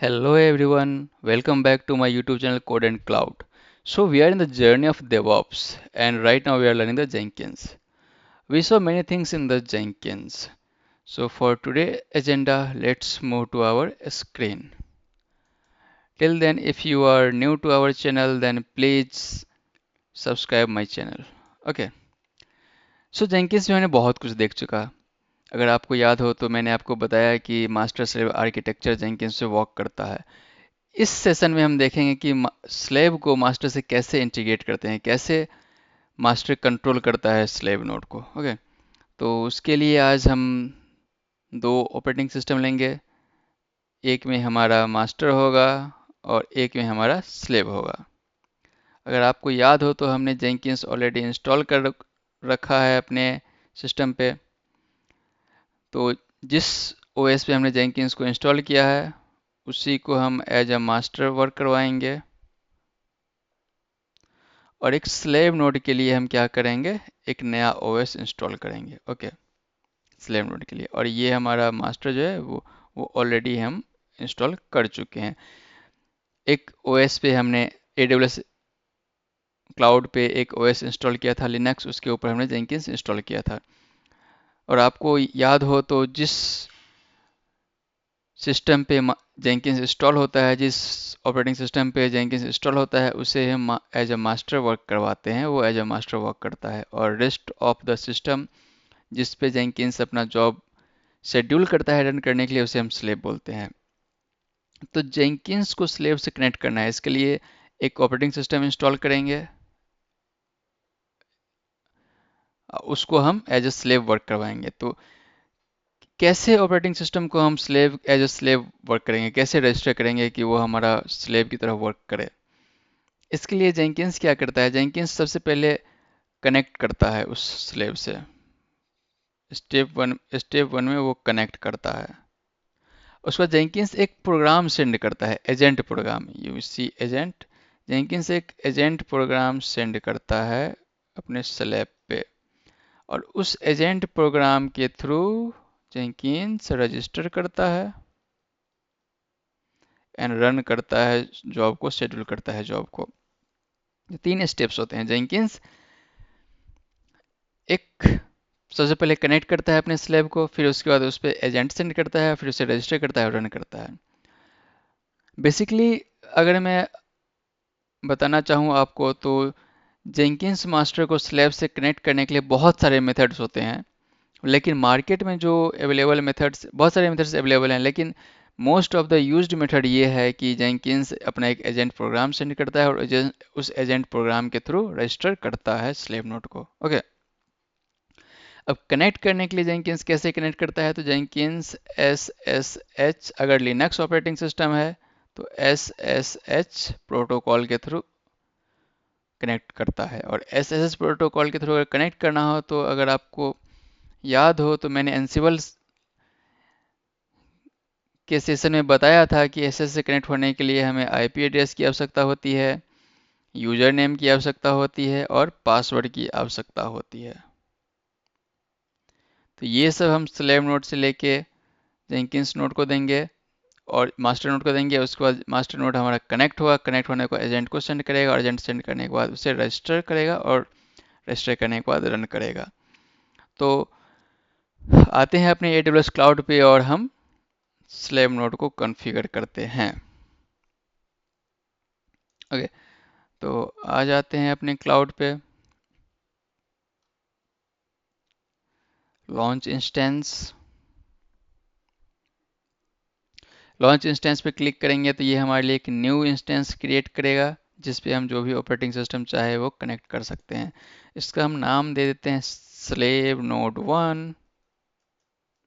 Hello everyone, welcome back to my YouTube channel Code and Cloud. So we are in the journey of DevOps and right now we are learning the Jenkins. We saw many things in the Jenkins. So for today agenda, let's move to our screen. Till then, if you are new to our channel, then please subscribe my channel. Okay. So Jenkins में मैंने बहुत कुछ देख चुका. अगर आपको याद हो तो मैंने आपको बताया कि मास्टर स्लेव आर्किटेक्चर जेंकिंस से वर्क करता है. इस सेशन में हम देखेंगे कि स्लेव को मास्टर से कैसे इंटीग्रेट करते हैं, कैसे मास्टर कंट्रोल करता है स्लेव नोड को. ओके, तो उसके लिए आज हम दो ऑपरेटिंग सिस्टम लेंगे. एक में हमारा मास्टर होगा और एक में हमारा स्लेव होगा. अगर आपको याद हो तो हमने जेंकिंस ऑलरेडी इंस्टॉल कर रखा है अपने सिस्टम पे. तो जिस ओएस पे हमने जेंकिंस को इंस्टॉल किया है उसी को हम एज अ मास्टर वर्क करवाएंगे. और एक स्लेव नोड के लिए हम क्या करेंगे, एक नया ओएस इंस्टॉल करेंगे. ओके, स्लेव नोड के लिए. और ये हमारा मास्टर जो है वो ऑलरेडी हम इंस्टॉल कर चुके हैं. एक ओएस पे हमने AWS क्लाउड पे एक ओएस इंस्टॉल किया था लिनक्स, उसके ऊपर हमने जेंकिंस इंस्टॉल किया था. और आपको याद हो तो जिस सिस्टम पे जेंकिंस इंस्टॉल होता है, जिस ऑपरेटिंग सिस्टम पे जेंकिंस इंस्टॉल होता है उसे हम एज अ मास्टर वर्क करवाते हैं, वो एज अ मास्टर वर्क करता है. और रेस्ट ऑफ द सिस्टम जिस पे जेंकिंस अपना जॉब शेड्यूल करता है रन करने के लिए, उसे हम स्लेव बोलते हैं. तो जेंकिंस को स्लेव से कनेक्ट करना है, इसके लिए एक ऑपरेटिंग सिस्टम इंस्टॉल करेंगे, उसको हम एज अ स्लेव वर्क करवाएंगे. तो कैसे ऑपरेटिंग सिस्टम को हम slave as a slave work करेंगे, कैसे रजिस्टर करेंगे कि वो हमारा स्लेव की तरह वर्क करे. इसके लिए जेंकिंस क्या करता है, जेंकिंस सबसे पहले कनेक्ट करता है उस स्लेव से. स्टेप वन में वो कनेक्ट करता है. उसके बाद जेंकिंस एक प्रोग्राम सेंड करता है, agent program. You see agent. Jenkins एक एजेंट प्रोग्राम सेंड करता है अपने स्लेव पे. और उस एजेंट प्रोग्राम के थ्रू जेंकिंस रजिस्टर करता है एंड रन करता है जॉब को, शेड्यूल करता है जॉब को. तीन स्टेप्स होते हैं. जेंकिंस एक सबसे पहले कनेक्ट करता है अपने स्लेब को, फिर उसके बाद उस पर एजेंट सेंड करता है, फिर उसे रजिस्टर करता है और रन करता है. बेसिकली अगर मैं बताना चाहूँ आपको तो जेंकिंस मास्टर को स्लेब से कनेक्ट करने के लिए बहुत सारे मेथड्स होते हैं. लेकिन मार्केट में जो अवेलेबल मेथड्स, बहुत सारे मेथड्स अवेलेबल हैं, लेकिन most of the used method ये है कि जेंकिंस अपना एक एजेंट प्रोग्राम सेंड करता है और उस एजेंट प्रोग्राम के थ्रू रजिस्टर करता है स्लेव नोड को. ओके, अब कनेक्ट करने के लिए जेंकिंस कैसे कनेक्ट करता है, तो जेंकिंस SSH, अगर लिनक्स ऑपरेटिंग सिस्टम है तो SSH प्रोटोकॉल के थ्रू कनेक्ट करता है. और SSH प्रोटोकॉल के थ्रू अगर कनेक्ट करना हो तो अगर आपको याद हो तो मैंने एनसिबल के सेशन में बताया था कि एसएस से कनेक्ट होने के लिए हमें आईपी एड्रेस की आवश्यकता होती है, यूजर नेम की आवश्यकता होती है और पासवर्ड की आवश्यकता होती है. तो ये सब हम स्लेव नोड से लेके जेंकिंस नोड को देंगे और मास्टर नोड को देंगे. उसके बाद मास्टर नोड हमारा कनेक्ट हुआ, कनेक्ट होने को एजेंट को सेंड करेगा और एजेंट सेंड करने के बाद उसे रजिस्टर करेगा और रजिस्टर करने के बाद रन करेगा. तो आते हैं अपने AWS क्लाउड पे और हम स्लेव नोड को कॉन्फ़िगर करते हैं. ओके, तो आ जाते हैं अपने क्लाउड पे. Launch instance. लॉन्च इंस्टेंस पे क्लिक करेंगे तो ये हमारे लिए एक न्यू इंस्टेंस क्रिएट करेगा जिस पे हम जो भी ऑपरेटिंग सिस्टम चाहे वो कनेक्ट कर सकते हैं. इसका हम नाम दे देते हैं स्लेव नोड 1.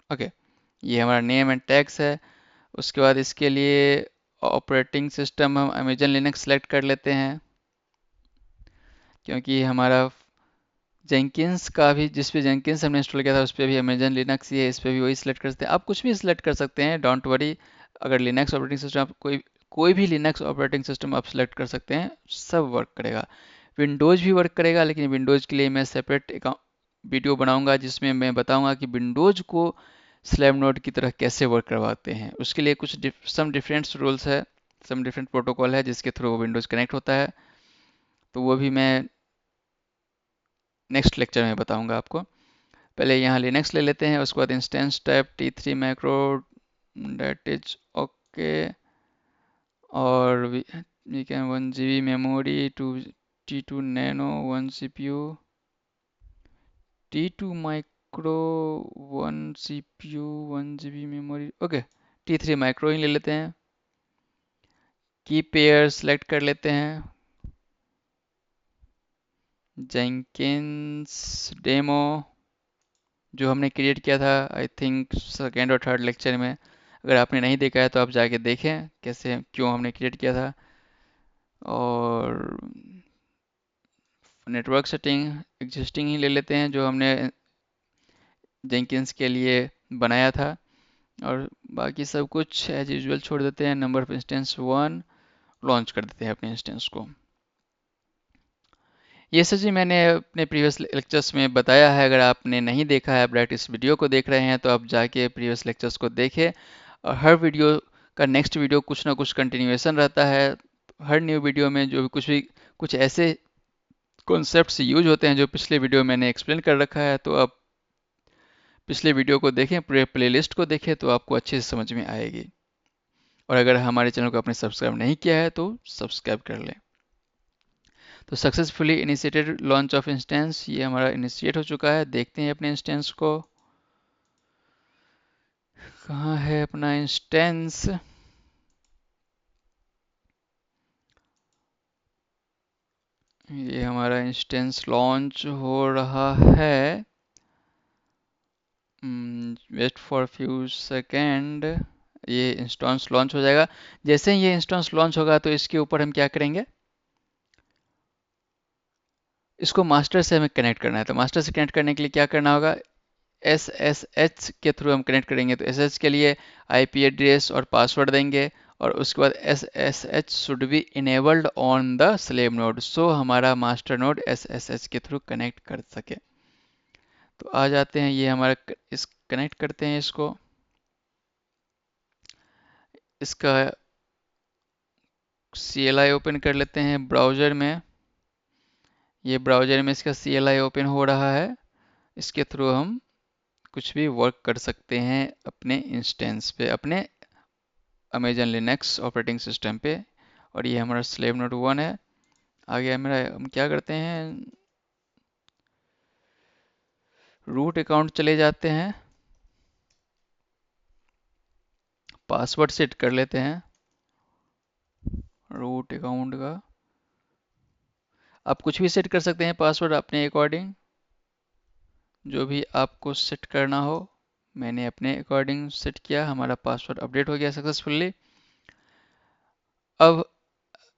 ओके, ये हमारा नेम एंड टैग्स है. उसके बाद इसके लिए ऑपरेटिंग सिस्टम हम अमेजन लिनक्स सेलेक्ट कर लेते हैं क्योंकि हमारा जेंकिंस का भी, जिस पे जेंकिंस हमने इंस्टॉल किया था उस पर भी अमेजन लिनक्स ही है, इस पे भी वही सिलेक्ट कर सकते हैं. आप कुछ भी सिलेक्ट कर सकते हैं, डोंट वरी. अगर लिनक्स ऑपरेटिंग सिस्टम आप कोई भी लिनक्स ऑपरेटिंग सिस्टम आप सिलेक्ट कर सकते हैं, सब वर्क करेगा. विंडोज़ भी वर्क करेगा, लेकिन विंडोज़ के लिए मैं सेपरेट वीडियो बनाऊंगा जिसमें मैं बताऊंगा कि विंडोज़ को स्लैब नोड की तरह कैसे वर्क करवाते हैं। उसके लिए कुछ सम डिफरेंट रूल्स है, सम डिफरेंट प्रोटोकॉल है जिसके थ्रू वो विंडोज कनेक्ट होता है। तो वो भी मैं नेक्स्ट लेक्चर में बताऊंगा आपको। पहले यहाँ लिनक्स ले लेते हैं, उसके बाद instance type T3 macro that is okay, और we can 1 GB memory, T2 nano, 1 CPU, T2 micro, 1 CPU, 1 GB memory, okay. T3 micro ही ले लेते हैं। की पेयर सेलेक्ट कर लेते हैं, जेंकिंस डेमो जो हमने क्रिएट किया था आई थिंक सेकेंड और थर्ड लेक्चर में। अगर आपने नहीं देखा है तो आप जाके देखें कैसे क्यों हमने क्रिएट किया था। और नेटवर्क सेटिंग एग्जिस्टिंग ही ले लेते हैं जो हमने जेंकिंस के लिए बनाया था, और बाकी सब कुछ एज यूजुअल छोड़ देते हैं। नंबर ऑफ इंस्टेंस 1, लॉन्च कर देते हैं अपने इंस्टेंस को। ये सब जी मैंने अपने प्रीवियस लेक्चर्स में बताया है। अगर आपने नहीं देखा है, आप डायरेक्ट इस वीडियो को देख रहे हैं, तो आप जाके प्रीवियस लेक्चर्स को देखें। और हर वीडियो का नेक्स्ट वीडियो कुछ ना कुछ कंटिन्यूएशन रहता है। हर न्यू वीडियो में जो भी कुछ ऐसे कॉन्सेप्ट्स यूज होते हैं जो पिछले वीडियो में मैंने एक्सप्लेन कर रखा है, तो आप पिछले वीडियो को देखें, पूरे प्लेलिस्ट को देखें, तो आपको अच्छे से समझ में आएगी। और अगर हमारे चैनल को आपने सब्सक्राइब नहीं किया है तो सब्सक्राइब कर लें। तो successfully initiated launch of instance, ये हमारा इनिशिएट हो चुका है। देखते हैं अपने इंस्टेंस को, कहाँ है अपना इंस्टेंस। ये हमारा इंस्टेंस लॉन्च हो रहा है। वेट फॉर फ्यू सेकेंड, ये इंस्टेंस लॉन्च हो जाएगा। जैसे ही ये इंस्टेंस लॉन्च होगा तो इसके ऊपर हम क्या करेंगे, इसको मास्टर से हमें कनेक्ट करना है। तो मास्टर से कनेक्ट करने के लिए क्या करना होगा, SSH के थ्रू हम कनेक्ट करेंगे। तो SSH के लिए IP एड्रेस और पासवर्ड देंगे, और उसके बाद SSH should be enabled on the slave node, so हमारा मास्टर नोड SSH के थ्रू कनेक्ट कर सके। तो आ जाते हैं, ये हमारा इस कनेक्ट करते हैं इसको। इसका CLI ओपन कर लेते हैं ब्राउज़र में। ये ब्राउज़र में इसका CLI ओपन हो रहा है। इसके थ्रू हम कुछ भी वर्क कर सकते हैं अपने इंस्टेंस पे, अपने अमेजन लिनक्स ऑपरेटिंग सिस्टम पे। और ये हमारा स्लेव नोड 1 है। आगे हमारा हम क्या करते हैं, रूट अकाउंट चले जाते हैं, पासवर्ड सेट कर लेते हैं रूट अकाउंट का। आप कुछ भी सेट कर सकते हैं पासवर्ड अपने अकॉर्डिंग, जो भी आपको सेट करना हो। मैंने अपने अकॉर्डिंग सेट किया, हमारा पासवर्ड अपडेट हो गया सक्सेसफुली। अब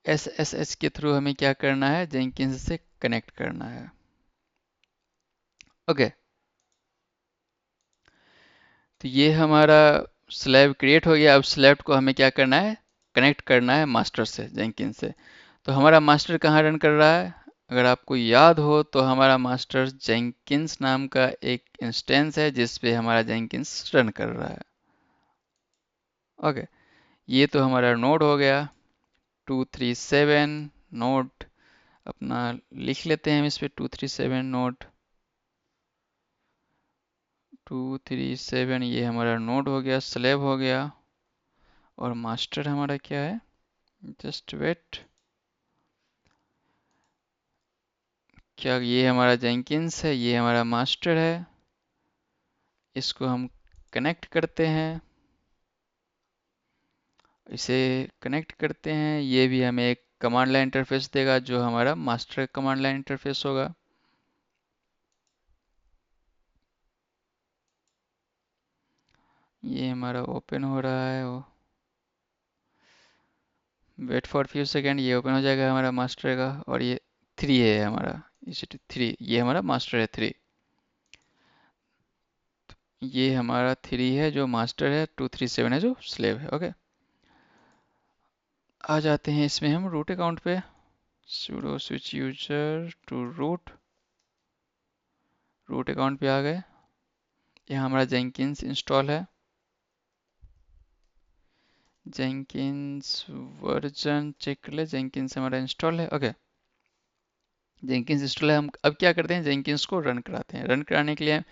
SSH के थ्रू हमें क्या करना है, जेंकिंस से कनेक्ट करना है। ओके, तो ये हमारा स्लैब क्रिएट हो गया। अब स्लैब को हमें क्या करना है, कनेक्ट करना है मास्टर से, जेंकिंस से। तो हमारा मास्टर कहाँ रन कर रहा है, अगर आपको याद हो तो हमारा मास्टर जेंकिंस नाम का एक इंस्टेंस है जिस पे हमारा जेंकिंस रन कर रहा है। ओके, ये तो हमारा नोड हो गया 237 नोड। अपना लिख लेते हैं हम इस पे 237 नोड, 237, ये हमारा नोड हो गया, स्लेब हो गया। और मास्टर हमारा क्या है, जस्ट वेट, क्या ये हमारा जेंकिंस है, ये हमारा मास्टर है। इसको हम कनेक्ट करते हैं, इसे कनेक्ट करते हैं। ये भी हमें एक कमांड लाइन इंटरफेस देगा जो हमारा मास्टर कमांड लाइन इंटरफेस होगा। ये हमारा ओपन हो रहा है, वेट फॉर फ्यू सेकेंड, ये ओपन हो जाएगा हमारा मास्टर का। और ये 3 है हमारा, इस 3, ये हमारा मास्टर है 3। ये हमारा 3 है जो मास्टर है, 237 है जो स्लेव है। ओके, आ जाते हैं इसमें हम रूट अकाउंट पे। sudo switch user to root, root account पे आ गए। यहाँ हमारा जेंकिन्स इंस्टॉल है, जेंकिन्स वर्जन चेक कर ले, जेंकिन्स हमारा इंस्टॉल है। ओके, जेंकिन्स इंस्टॉल है। हम अब क्या करते हैं, जेंकिन्स को रन कराते हैं। रन कराने के लिए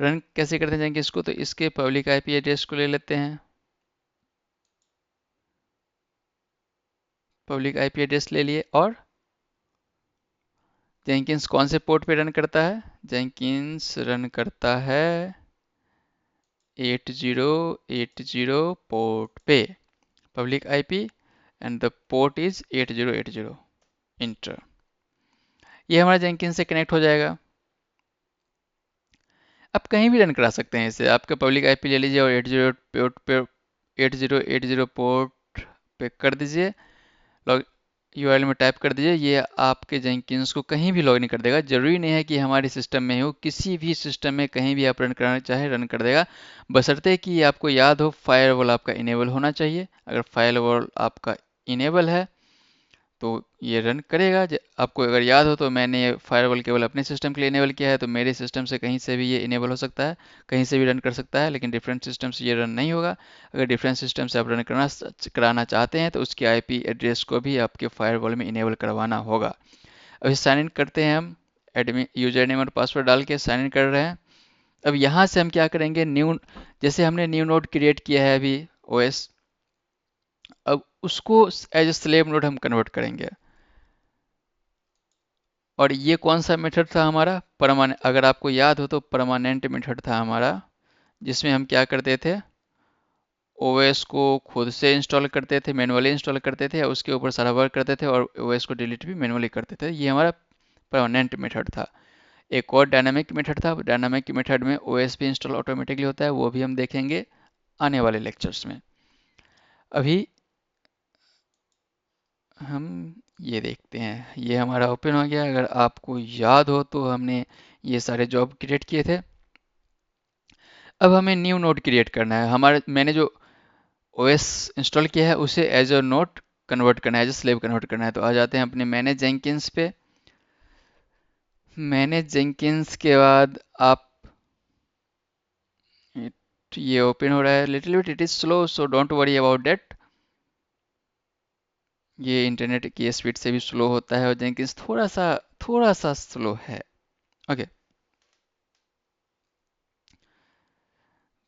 रन कैसे करते हैं जेंकिन्स को, तो इसके पब्लिक आईपी एड्रेस को ले लेते हैं। पब्लिक आईपी एड्रेस ले लिए, और जेंकिन्स कौन से पोर्ट पे रन करता है, जेंकिन्स रन करता है 8080 पोर्ट पे, public IP and the port is 8080, inter. ये हमारा जेंकिन्स से कनेक्ट हो जाएगा। आप कहीं भी रन करा सकते हैं इसे, आपका पब्लिक आईपी ले लीजिए और 8080 पोर्ट पे कर दीजिए, लॉग यूआरएल में टाइप कर दीजिए। ये आपके जेंकिन्स को कहीं भी लॉग इन कर देगा। जरूरी नहीं है कि हमारे सिस्टम में हो, किसी भी सिस्टम में कहीं भी आप रन कराना चाहे रन कर देगा, बशर्ते कि आपको याद हो फायरवॉल आपका इनेबल होना चाहिए। अगर फायरवॉल आपका इनेबल है तो ये रन करेगा। आपको अगर याद हो तो मैंने ये फायरवॉल केवल अपने सिस्टम के लिए इनेबल किया है, तो मेरे सिस्टम से कहीं से भी ये इनेबल हो सकता है, कहीं से भी रन कर सकता है, लेकिन डिफरेंट सिस्टम से ये रन नहीं होगा। अगर डिफरेंट सिस्टम से आप रन कराना चाहते हैं तो उसकी आईपी एड्रेस को भी आपके फायरवॉल में इनेबल करवाना होगा। अभी साइन इन करते हैं हम, एडमिन यूजर नेम और पासवर्ड डाल के साइन इन कर रहे हैं। अब यहाँ से हम क्या करेंगे, न्यू, जैसे हमने न्यू नोड क्रिएट किया है अभी ओएस, अब उसको एज ए स्लेव नोड हम कन्वर्ट करेंगे। और ये कौन सा मेथड था हमारा, परमानेंट, अगर आपको याद हो तो परमानेंट मेथड था हमारा, जिसमें हम क्या करते थे, ओएस को खुद से इंस्टॉल करते थे, मैनुअली इंस्टॉल करते थे, उसके ऊपर सारा वर्क करते थे, और ओएस को डिलीट भी मैनुअली करते थे। ये हमारा परमानेंट मेथड था। एक और डायनामिक मेथड था, डायनामिक मेथड में ओएस भी इंस्टॉल ऑटोमेटिकली होता है, वो भी हम देखेंगे आने वाले लेक्चर्स में। अभी हम ये देखते हैं, ये हमारा ओपन हो गया। अगर आपको याद हो तो हमने ये सारे जॉब क्रिएट किए थे। अब हमें न्यू नोड क्रिएट करना है। हमारे मैंने जो ओएस इंस्टॉल किया है उसे एज अ नोड कन्वर्ट करना है, एज अ स्लेव कन्वर्ट करना है। तो आ जाते हैं अपने मैनेज जेंकिन्स पे। मैनेज जेंकिन्स के बाद आप, ये ओपन हो रहा है, little bit it is slow, so don't worry about that. ये इंटरनेट की स्पीड से भी स्लो होता है, और जेंकिन्स थोड़ा सा स्लो है। ओके,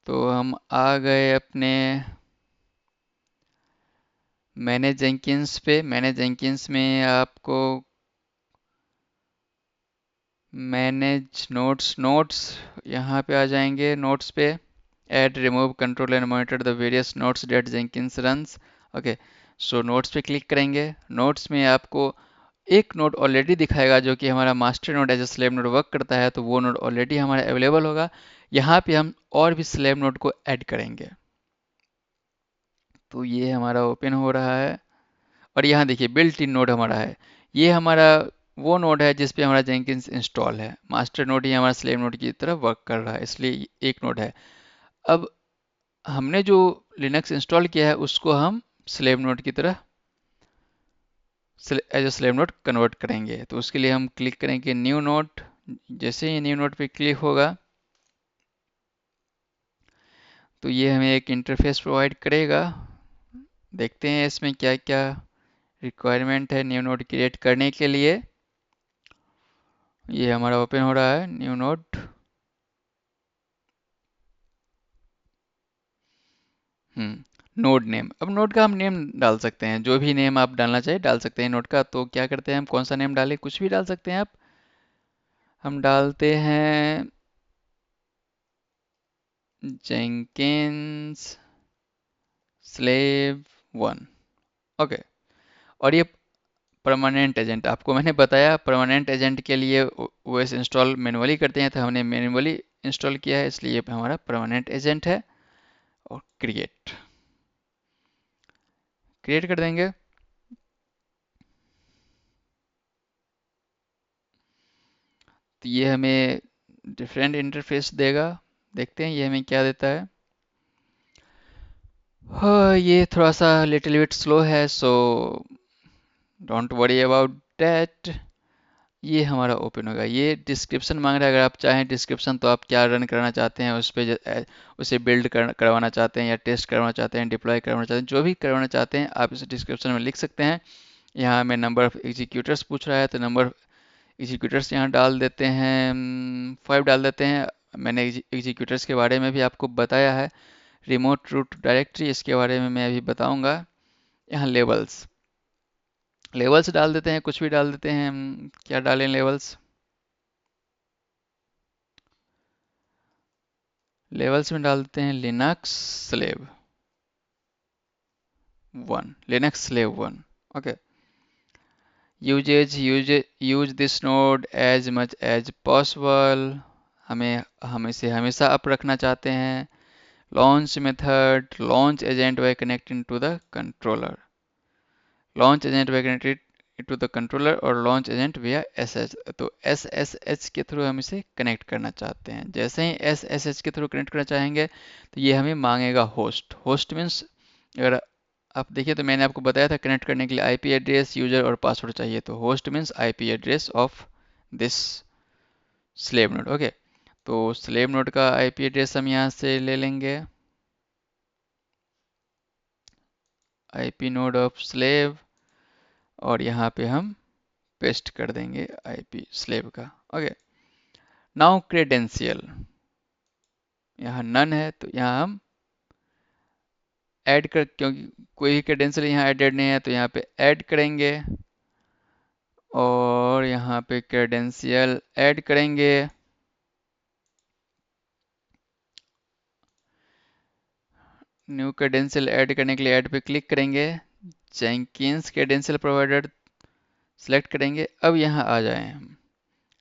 तो हम आ गए अपने मैनेज जेंकिन्स पे। मैनेज जेंकिन्स में आपको मैनेज नोट्स, यहाँ पे आ जाएंगे, नोट्स पे add, remove, control and monitor the various nodes that Jenkins runs. Okay, so nodes पे क्लिक करेंगे। नोट्स में आपको एक नोड ऑलरेडी दिखाएगा जो कि हमारा master node as a slave node work करता है, तो वो नोड ऑलरेडी हमारा अवेलेबल होगा। यहाँ पे हम और भी स्लेव नोड को ऐड करेंगे। तो ये हमारा ओपन हो रहा है, और यहाँ देखिए बिल्ट इन नोड हमारा है। ये हमारा वो नोड है जिस पे हमारा जेंकिन्स इंस्टॉल है। मास्टर नोड ही हमारा स्लेव नोड की तरह वर्क कर रहा है, इसलिए एक नोड है। अब हमने जो लिनक्स इंस्टॉल किया है उसको हम स्लेव नोड की तरह as a slave node convert करेंगे। तो उसके लिए हम क्लिक करेंगे न्यू नोड। जैसे ही न्यू नोड पे क्लिक होगा तो ये हमें एक इंटरफेस प्रोवाइड करेगा। देखते हैं इसमें क्या क्या रिक्वायरमेंट है न्यू नोड क्रिएट करने के लिए। ये हमारा ओपन हो रहा है न्यू नोड। नोड नेम, अब नोड का हम नेम डाल सकते हैं, जो भी नेम आप डालना चाहिए डाल सकते हैं नोड का। तो क्या करते हैं हम, कौन सा नेम डालें, कुछ भी डाल सकते हैं आप। हम डालते हैं जेंकिन्स स्लेव 1। ओके, और ये परमानेंट एजेंट, आपको मैंने बताया परमानेंट एजेंट के लिए ओएस इंस्टॉल मैनुअली करते हैं, तो हमने मैनुअली इंस्टॉल किया है, इसलिए ये हमारा परमानेंट एजेंट है। और क्रिएट क्रिएट कर देंगे। तो ये हमें डिफरेंट इंटरफेस देगा। देखते हैं ये हमें क्या देता है। हाँ, ये थोड़ा सा लिटिल बिट स्लो है, so don't worry about that. ये हमारा ओपन होगा। ये डिस्क्रिप्शन मांग रहा है, अगर आप चाहें डिस्क्रिप्शन तो आप क्या रन करना चाहते हैं उस पर, उसे बिल्ड करवाना चाहते हैं या टेस्ट करवाना चाहते हैं, डिप्लॉय करवाना चाहते हैं, जो भी करवाना चाहते हैं आप इसे डिस्क्रिप्शन में लिख सकते हैं। यहाँ हमें नंबर ऑफ एग्जीक्यूटर्स पूछ रहा है, तो नंबर एग्जीक्यूटर्स यहाँ डाल देते हैं, 5 डाल देते हैं। मैंने एग्जीक्यूटर्स के बारे में भी आपको बताया है। रिमोट रूट डायरेक्टरी, इसके बारे में मैं अभी बताऊंगा। यहाँ लेवल्स, लेवल्स डाल देते हैं, कुछ भी डाल देते हैं। क्या डालें लेवल्स? लेवल्स में डाल देते हैं Linux slave 1, Linux slave 1। Okay. Use this node as much as possible, हम इसे हमेशा अप रखना चाहते हैं। Launch method, launch agent by connecting to the controller, launch agent by connected to the controller और launch agent via S H. तो S S H के थ्रू हम इसे कनेक्ट करना चाहते हैं। जैसे ही एस एस एच के थ्रू कनेक्ट करना चाहेंगे तो ये हमें मांगेगा होस्ट। होस्ट मीन्स, अगर आप देखिए तो मैंने आपको बताया था कनेक्ट करने के लिए आईपी एड्रेस, यूजर और पासवर्ड चाहिए। तो host means IP address of this slave node. Okay, तो स्लेव नोड का आईपी एड्रेस हम यहाँ से ले लेंगे, आईपी नोड ऑफ स्लेव, और यहाँ पे हम पेस्ट कर देंगे आईपी स्लेव का। ओके, नाउ क्रेडेंशियल, यहाँ नन है तो यहाँ हम ऐड कर, क्योंकि कोई भी क्रेडेंशियल यहाँ एडेड नहीं है तो यहाँ पे ऐड करेंगे, और यहाँ पे क्रेडेंशियल ऐड करेंगे। न्यू क्रेडेंशियल ऐड करने के लिए ऐड पे क्लिक करेंगे, जेंकिंस क्रेडेंशियल प्रोवाइडर सेलेक्ट करेंगे। अब यहाँ आ जाए हम,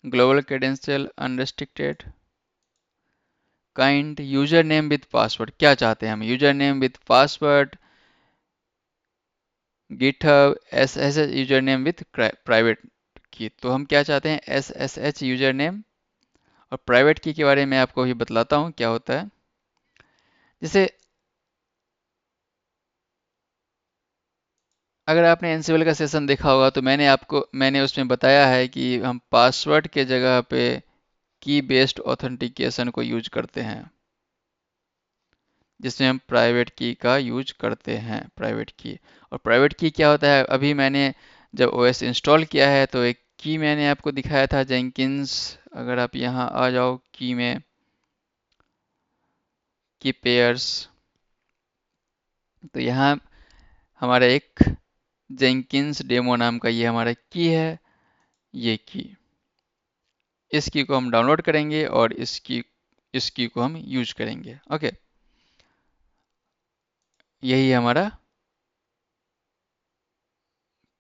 global credential unrestricted, kind user name with password, क्या चाहते हैं हम? User name with password, GitHub S S H user name with private की। तो हम क्या चाहते हैं? S S H user name, और प्राइवेट की के बारे में आपको भी बतलाता हूँ क्या होता है। जैसे अगर आपने एनसीएल का सेशन देखा होगा तो मैंने उसमें बताया है कि हम पासवर्ड के जगह पे की बेस्ड ऑथेंटिकेशन को यूज करते हैं, जिसमें हम प्राइवेट की का यूज करते हैं, प्राइवेट की। और प्राइवेट की क्या होता है, अभी मैंने जब ओएस इंस्टॉल किया है तो एक की मैंने आपको दिखाया था, जेंकिंस। अगर आप यहाँ आ जाओ की में, की पेयर्स, तो यहाँ हमारा एक जेंकिंस डेमो नाम का ये हमारा की है। ये की, इस की को हम डाउनलोड करेंगे और इस की को हम यूज करेंगे। ओके, यही हमारा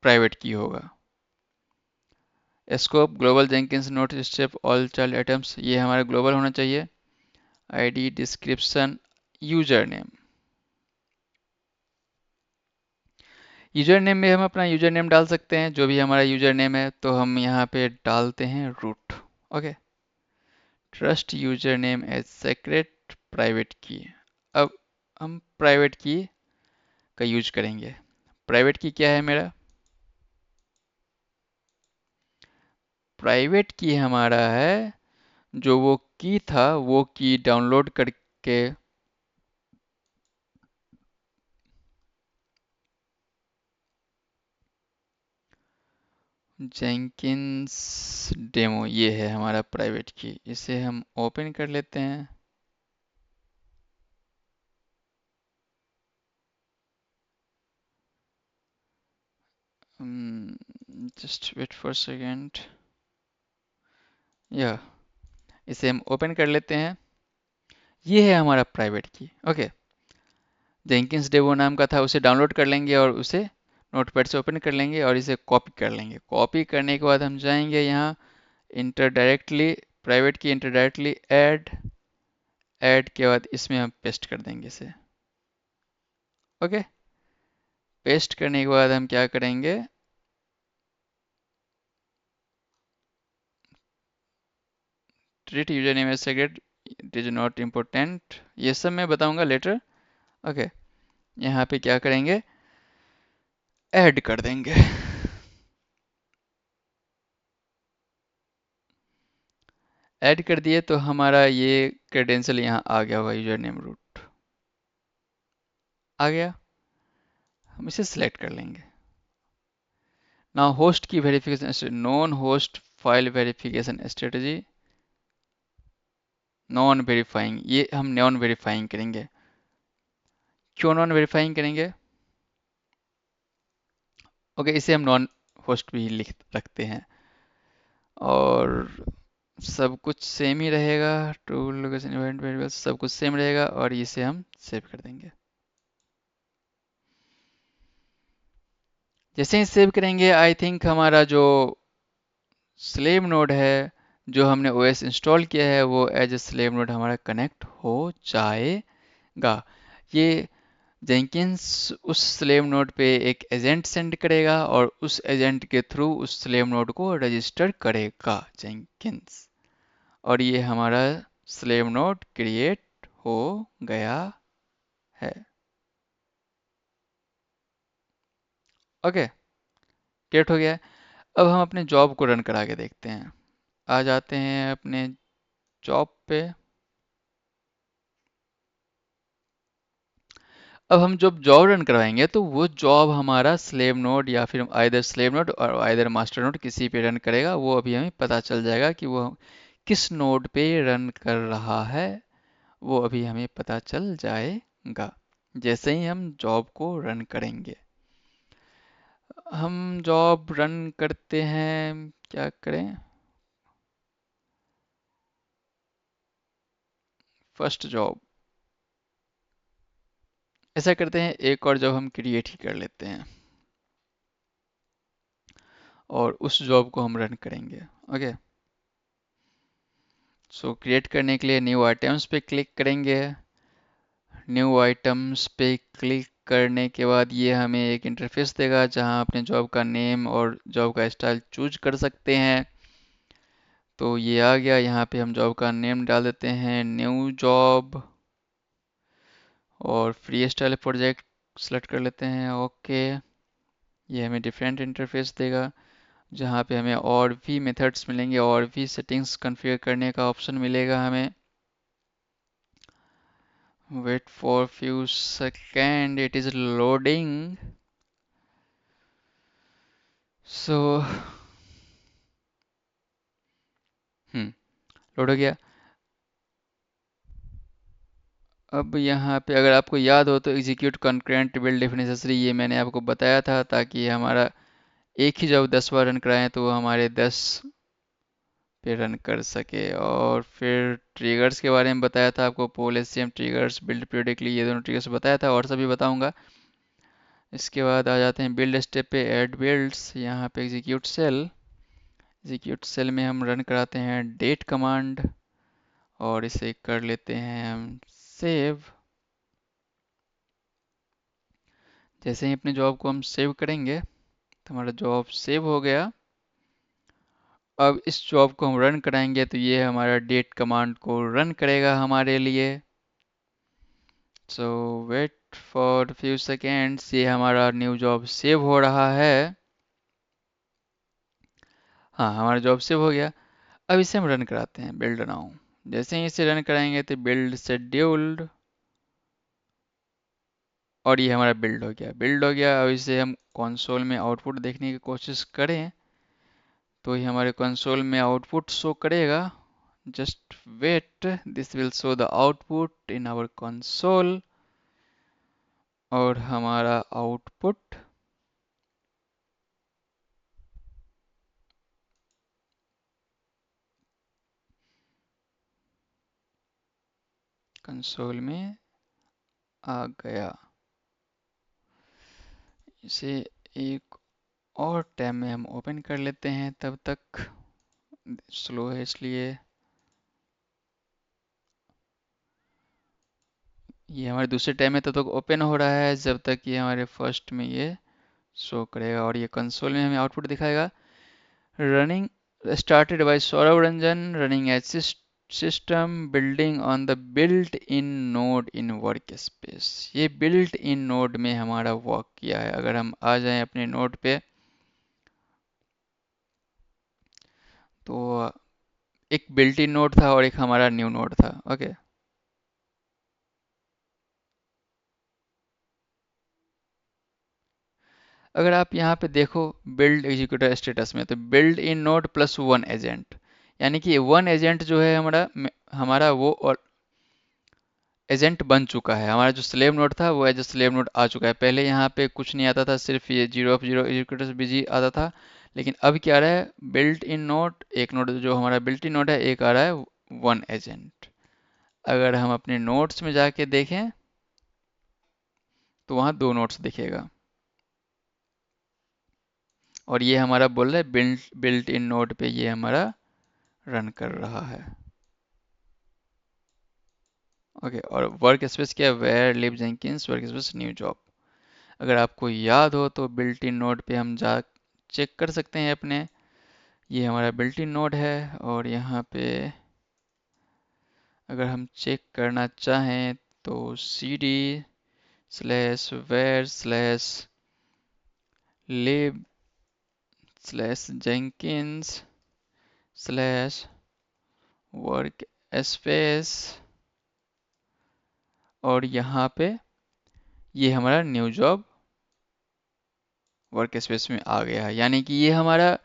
प्राइवेट की होगा। Scope global Jenkins note step all child items, ये हमारा ग्लोबल होना चाहिए। ID, description, user name, user name में हम अपना यूजर नेम डाल सकते हैं, जो भी हमारा यूजर नेम है। तो हम यहाँ पे डालते हैं root. Okay, trust user name as secret private की। अब हम प्राइवेट की का यूज करेंगे। प्राइवेट की क्या है मेरा? प्राइवेट की हमारा है जो वो की था, वो की डाउनलोड करके जेंकिंस डेमो, ये है हमारा प्राइवेट की। इसे हम ओपन कर लेते हैं। जस्ट वेट फॉर सेकेंड, या इसे हम ओपन कर लेते हैं। ये है हमारा प्राइवेट की। ओके, जेंकिंस डेमो नाम का था, उसे डाउनलोड कर लेंगे और उसे नोटपैड से ओपन कर लेंगे और इसे कॉपी कर लेंगे। कॉपी करने के बाद हम जाएंगे यहाँ इंटर डायरेक्टली, प्राइवेट की इंटर डायरेक्टली ऐड, ऐड के बाद इसमें हम पेस्ट कर देंगे इसे। ओके, पेस्ट करने के बाद हम क्या करेंगे, treat user name as secret, it is not important, ये सब मैं बताऊंगा लेटर। ओके, यहाँ पे क्या करेंगे, ऐड कर देंगे। ऐड कर दिए तो हमारा ये क्रेडेंशियल यहाँ आ गया होगा, यूजर नेम रूट आ गया। हम इसे सिलेक्ट कर लेंगे। नाउ होस्ट की verification, non host file verification strategy, non verifying, ये हम नॉन वेरीफाइंग करेंगे। क्यों नॉन वेरीफाइंग करेंगे? ओके, इसे हम नॉन होस्ट भी लिख रखते हैं और सब कुछ सेम ही रहेगा। टूल लोकेशन इवेंट वेरिएबल सब कुछ सेम रहेगा और इसे हम सेव कर देंगे। जैसे ही सेव करेंगे आई थिंक हमारा जो स्लेव नोड है, जो हमने ओएस इंस्टॉल किया है, वो एज ए स्लेव नोड हमारा कनेक्ट हो जाएगा। ये जेंकिंस उस स्लेव नोड पे एक एजेंट सेंड करेगा और उस एजेंट के थ्रू उस स्लेव नोड को रजिस्टर करेगा जेंकिंस, और ये हमारा स्लेव नोड क्रिएट हो गया है। ओके, क्रिएट हो गया है। अब हम अपने जॉब को रन करा के देखते हैं। आ जाते हैं अपने जॉब पे। अब हम जब जॉब रन करवाएंगे तो वो जॉब हमारा स्लेव नोड या फिर आइदर स्लेव नोड और आइदर मास्टर नोड किसी पे रन करेगा, वो अभी हमें पता चल जाएगा कि वो किस नोड पे रन कर रहा है, वो अभी हमें पता चल जाएगा जैसे ही हम जॉब को रन करेंगे। हम जॉब रन करते हैं, क्या करें, फर्स्ट जॉब, ऐसा करते हैं एक और जॉब हम क्रिएट ही कर लेते हैं और उस जॉब को हम रन करेंगे। ओके, सो क्रिएट करने के लिए न्यू आइटम्स पे क्लिक करेंगे। न्यू आइटम्स पे क्लिक करने के बाद ये हमें एक इंटरफेस देगा जहां अपने जॉब का नेम और जॉब का स्टाइल चूज कर सकते हैं। तो ये आ गया, यहाँ पे हम जॉब का नेम डाल देते हैं न्यू जॉब और फ्री स्टाइल प्रोजेक्ट सेलेक्ट कर लेते हैं। ओके, ये हमें डिफरेंट इंटरफेस देगा जहाँ पे हमें और भी मेथड्स मिलेंगे और भी सेटिंग्स कॉन्फ़िगर करने का ऑप्शन मिलेगा हमें। Wait for few second, it is loading. So load हो गया। अब यहाँ पे अगर आपको याद हो तो execute concurrent build if necessary, ये मैंने आपको बताया था ताकि हमारा एक ही जब 10 बार रन कराएं तो वो हमारे 10 पे रन कर सके। और फिर ट्रिगर्स के बारे में बताया था आपको, पोल एससीएम ट्रिगर्स, बिल्ड पीरियडिकली, ये दोनों ट्रिगर्स बताया था और सभी बताऊंगा। इसके बाद आ जाते हैं बिल्ड स्टेप पे, ऐड बिल्ड्स, यहाँ पे एग्जीक्यूट सेल। एग्जीक्यूट सेल में हम रन कराते हैं डेट कमांड और इसे कर लेते हैं हम सेव। जैसे ही अपने जॉब को हम सेव करेंगे तो हमारा जॉब सेव हो गया। अब इस जॉब को हम रन कराएंगे तो ये हमारा डेट कमांड को रन करेगा हमारे लिए। सो वेट फॉर फ्यू सेकेंड्स, ये हमारा न्यू जॉब सेव हो रहा है। हाँ, हमारा जॉब सेव हो गया। अब इसे हम रन कराते हैं, बिल्ड नाउ। जैसे ही इसे रन कराएंगे तो बिल्ड शेड्यूल्ड, और ये हमारा बिल्ड हो गया, बिल्ड हो गया। अब इसे हम कंसोल में आउटपुट देखने की कोशिश करें तो ये हमारे कंसोल में आउटपुट शो करेगा। Just wait, this will show the output in our console. और हमारा आउटपुट कंसोल में आ गया। इसे एक और टैब में हम ओपन कर लेते हैं, तब तक स्लो है इसलिए। ये हमारे दूसरे टैब में तब तक ओपन हो रहा है जब तक ये हमारे फर्स्ट में ये शो करेगा, और ये कंसोल में हमें आउटपुट दिखाएगा। Running started by Saurabh Ranjan, running as system, building on the built in node in work space. ये बिल्ट इन नोड में हमारा वर्क किया है। अगर हम आ जाएं अपने नोड पे तो एक बिल्ट इन नोड था और एक हमारा न्यू नोड था। ओके, अगर आप यहाँ पे देखो बिल्ड एग्जीक्यूटर स्टेटस में, तो build in node plus one agent, यानी कि वन एजेंट जो है हमारा हमारा वो एजेंट बन चुका है। हमारा जो स्लेव नोड था वो एज ए स्लेव नोड आ चुका है। पहले यहाँ पे कुछ नहीं आता था, सिर्फ ये zero of zero executors busy आता था। लेकिन अब क्या आ रहा है, बिल्ट इन नोड, एक नोड जो हमारा बिल्ट इन नोड है, एक आ रहा है वन एजेंट। अगर हम अपने नोट्स में जाके देखें तो वहाँ दो नोट्स दिखेगा, और ये हमारा बोल रहा है बिल्ट बिल्ट इन नोड पे ये हमारा रन कर रहा है। ओके, और वर्क स्पेस क्या है, var lib Jenkins work space new job. अगर आपको याद हो तो बिल्ट इन नोड पे हम जा चेक कर सकते हैं अपने, ये हमारा बिल्ट इन नोड है। और यहाँ पे अगर हम चेक करना चाहें तो C D slash var slash lib slash Jenkins slash work space, और यहाँ पे ये हमारा न्यू जॉब वर्क स्पेस में आ गया है। यानी कि ये हमारा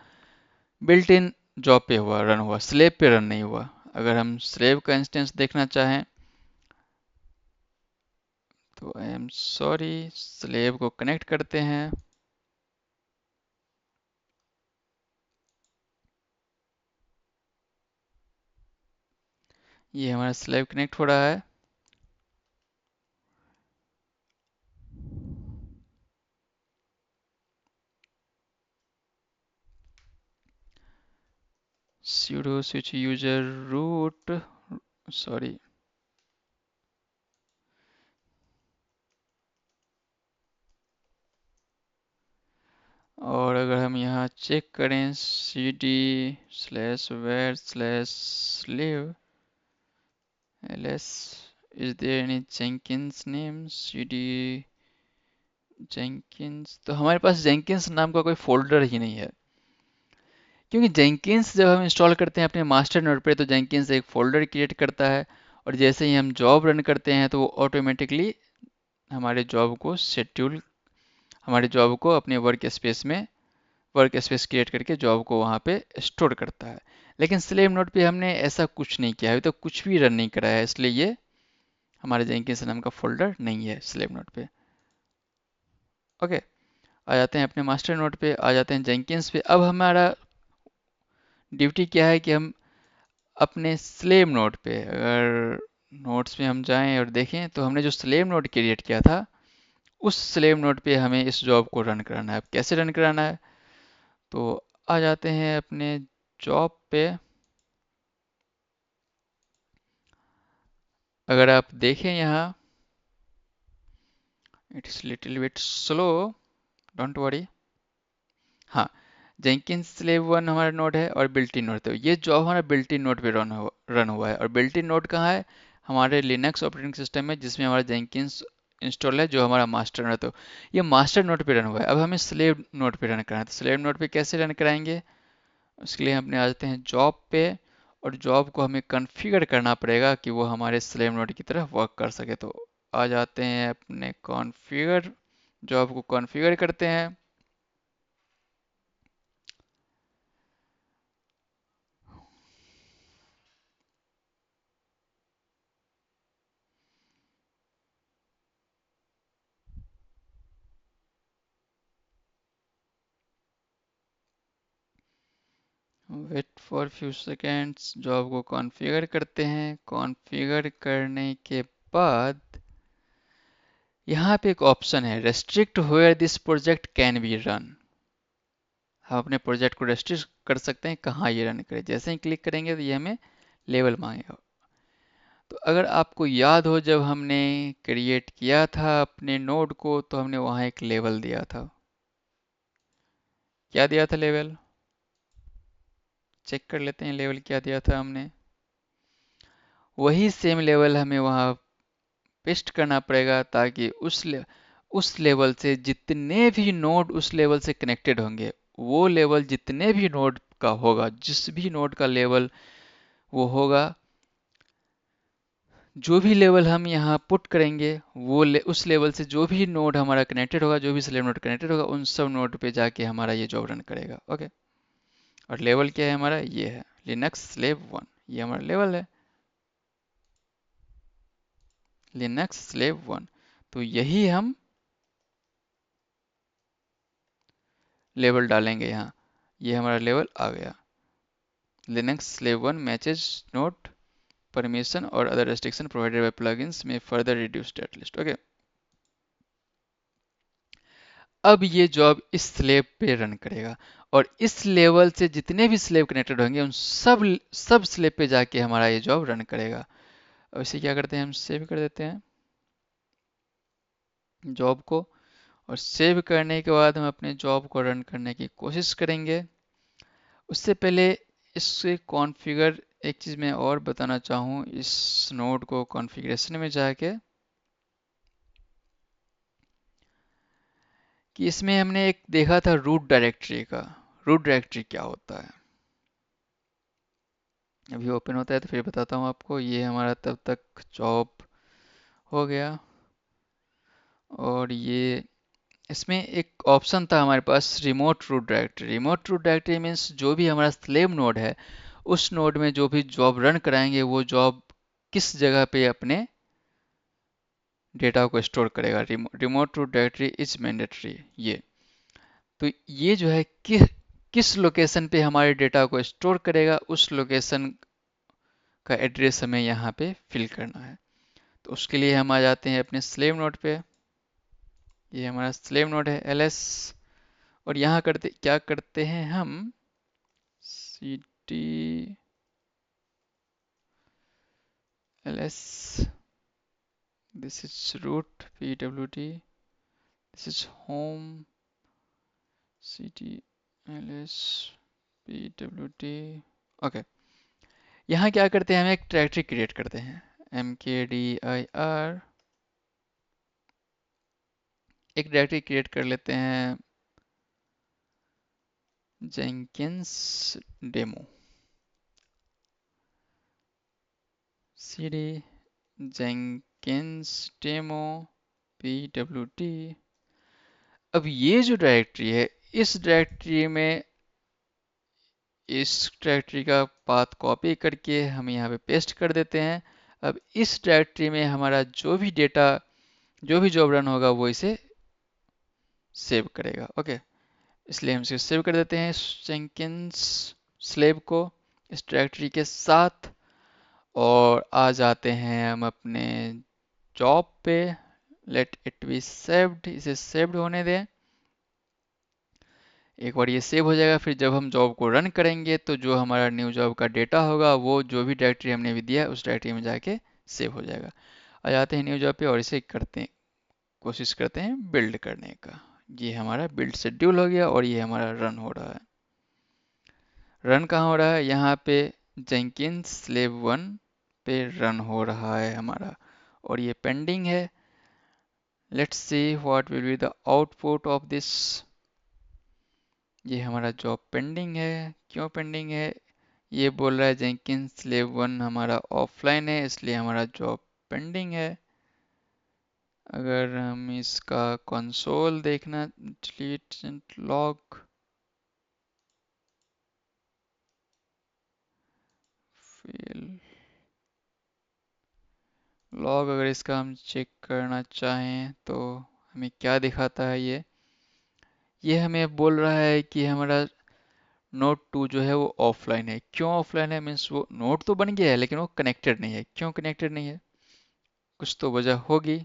बिल्ट इन जॉब पे हुआ, रन हुआ, स्लेव पे रन नहीं हुआ। अगर हम स्लेव का इंस्टेंस देखना चाहें तो आई एम सॉरी, स्लेव को कनेक्ट करते हैं। ये हमारा स्लेव कनेक्ट हो रहा है। sudo switch user root, sorry, और अगर हम यहाँ चेक करें cd slash var slash lib ls, is there any jenkins name, cd jenkins, तो हमारे पास jenkins नाम का कोई फोल्डर ही नहीं है। क्योंकि jenkins जब हम इंस्टॉल करते हैं अपने मास्टर नोड पे तो jenkins एक फोल्डर क्रिएट करता है, और जैसे ही हम जॉब रन करते हैं तो वो ऑटोमेटिकली हमारे जॉब को शेड्यूल, हमारे जॉब को अपने वर्क स्पेस में वर्क स्पेस क्रिएट करके जॉब को वहाँ पे स्टोर करता है। लेकिन स्लेव नोड पे हमने ऐसा कुछ नहीं किया है, अभी तो कुछ भी रन नहीं करा है, इसलिए ये हमारे जेंकिंस नाम का फोल्डर नहीं है स्लेव नोड पे। ओके, आ जाते हैं अपने मास्टर नोड पे, आ जाते हैं जेंकिंस पे। अब हमारा ड्यूटी क्या है कि हम अपने स्लेव नोड पे, अगर नोड्स में हम जाएं और देखें तो हमने जो स्लेव नोड क्रिएट किया था उस स्लेव नोड पे हमें इस जॉब को रन कराना है। अब कैसे रन कराना है, तो आ जाते हैं अपने जॉब पे। अगर आप देखें यहाँ, it's little bit slow, don't worry. हाँ, जेंकिंस स्लेव वन हमारा नोड है और बिल्ट इन नोड, तो ये जॉब हमारा बिल्ट इन नोड पे रन हुआ है। और बिल्ट इन नोड कहाँ है, हमारे लिनक्स ऑपरेटिंग सिस्टम में, जिसमें हमारा जेंकिंस इंस्टॉल है, जो हमारा मास्टर नोड है। तो ये मास्टर नोड पे रन हुआ है। अब हमें स्लेव नोड पे रन कराना है, तो स्लेव नोड पे कैसे रन कराएंगे, उसके लिए हम अपने आ जाते हैं जॉब पे, और जॉब को हमें कॉन्फ़िगर करना पड़ेगा कि वो हमारे स्लेव नोड की तरह वर्क कर सके। तो आ जाते हैं अपने कॉन्फ़िगर, जॉब को कॉन्फ़िगर करते हैं। Wait for few seconds, job को कॉन्फ़िगर करते हैं। कॉन्फ़िगर करने के बाद यहाँ पे एक ऑप्शन है, restrict where this project can be run. हम अपने प्रोजेक्ट को रेस्ट्रिक्ट कर सकते हैं कहाँ ये रन करे। जैसे ही क्लिक करेंगे तो ये हमें लेवल मांगेगा। तो अगर आपको याद हो, जब हमने क्रिएट किया था अपने नोड को तो हमने वहाँ एक लेवल दिया था। क्या दिया था लेवल, चेक कर लेते हैं लेवल क्या दिया था हमने। वही सेम लेवल हमें वहाँ पेस्ट करना पड़ेगा, ताकि उस लेवल से जितने भी नोड उस लेवल से कनेक्टेड होंगे, वो लेवल जितने भी नोड का होगा, जिस भी नोड का लेवल वो होगा जो भी लेवल हम यहाँ पुट करेंगे वो उस लेवल से जो भी नोड हमारा कनेक्टेड होगा, जो भी स्लेव नोड कनेक्टेड होगा, उन सब नोड पे जाके हमारा ये जॉब रन करेगा। ओके, और लेवल क्या है हमारा, ये है लिनक्स स्लेव 1, ये हमारा लेवल है लिनक्स स्लेव 1। तो यही हम लेवल डालेंगे यहाँ, ये हमारा लेवल आ गया। Linux slave 1 matches node permission और other restriction provided by plugins में further reduce that list. Okay, अब ये जॉब इस स्लेब पे रन करेगा और इस लेवल से जितने भी स्लेब कनेक्टेड होंगे उन सब स्लेब पे जाके हमारा ये जॉब रन करेगा। अब इसे क्या करते हैं, हम सेव कर देते हैं जॉब को, और सेव करने के बाद हम अपने जॉब को रन करने की कोशिश करेंगे। उससे पहले इससे कॉन्फ़िगर, एक चीज़ मैं और बताना चाहूँ, इस नोड को कॉन्फ़िगरेशन में जाके कि इसमें हमने एक देखा था रूट डायरेक्टरी का। रूट डायरेक्टरी क्या होता है, अभी ओपन होता है तो फिर बताता हूँ आपको। ये हमारा तब तक जॉब हो गया, और ये इसमें एक ऑप्शन था हमारे पास remote root directory. Remote root directory means जो भी हमारा स्लेव नोड है उस नोड में जो भी जॉब रन कराएंगे वो जॉब किस जगह पे अपने डेटा को स्टोर करेगा। Remote root directory is mandatory. ये तो ये जो है किस लोकेशन पे हमारे डेटा को स्टोर करेगा, उस लोकेशन का एड्रेस हमें यहाँ पे फिल करना है। तो उसके लिए हम आ जाते हैं अपने स्लेव नोड पे। ये हमारा स्लेव नोड है ls, और यहाँ क्या करते हैं हम, cd ls, this is root pwd, this is home, cd ls pwd। Okay, यहाँ क्या करते हैं, हम एक डायरेक्टरी क्रिएट करते हैं mkdir, एक डायरेक्टरी क्रिएट कर लेते हैं jenkins demo, cd jenkins demo pwd। अब ये जो डायरेक्टरी है, इस डायरेक्टरी में इस डायरेक्टरी का पाथ कॉपी करके हम यहाँ पे पेस्ट कर देते हैं। अब इस डायरेक्टरी में हमारा जो भी डेटा, जो भी जॉब रन होगा वो इसे सेव करेगा। ओके, इसलिए हम इसे सेव कर देते हैं जेंकिन्स स्लेव को इस डायरेक्टरी के साथ, और आ जाते हैं हम अपने जॉब पे। लेट इट बी सेव्ड, इसे सेव्ड होने दें। एक बार ये सेव हो जाएगा, फिर जब हम जॉब को रन करेंगे तो जो हमारा न्यू जॉब का डेटा होगा वो जो भी डायरेक्टरी हमने भी दिया है उस डायरेक्टरी में जाके सेव हो जाएगा। आ जाते हैं न्यू जॉब पे और इसे करते हैं, कोशिश करते हैं बिल्ड करने का। ये हमारा बिल्ड शेड्यूल हो गया और ये हमारा रन हो रहा है। रन कहाँ हो रहा है, यहाँ पे जेंकिन्स स्लेव 1 पे रन हो रहा है हमारा, और ये पेंडिंग है। Let's see what will be the output of this. ये हमारा जॉब पेंडिंग है। क्यों पेंडिंग है, ये बोल रहा है जेंकिन्स स्लेव 1 हमारा ऑफलाइन है, इसलिए हमारा जॉब पेंडिंग है। अगर हम इसका कंसोल देखना, डिलीट लॉग, फेल लॉग, अगर इसका हम चेक करना चाहें तो हमें क्या दिखाता है, ये हमें बोल रहा है कि हमारा नोड 2 जो है वो ऑफलाइन है। क्यों ऑफलाइन है, मीन्स वो नोड तो बन गया है लेकिन वो कनेक्टेड नहीं है। क्यों कनेक्टेड नहीं है, कुछ तो वजह होगी।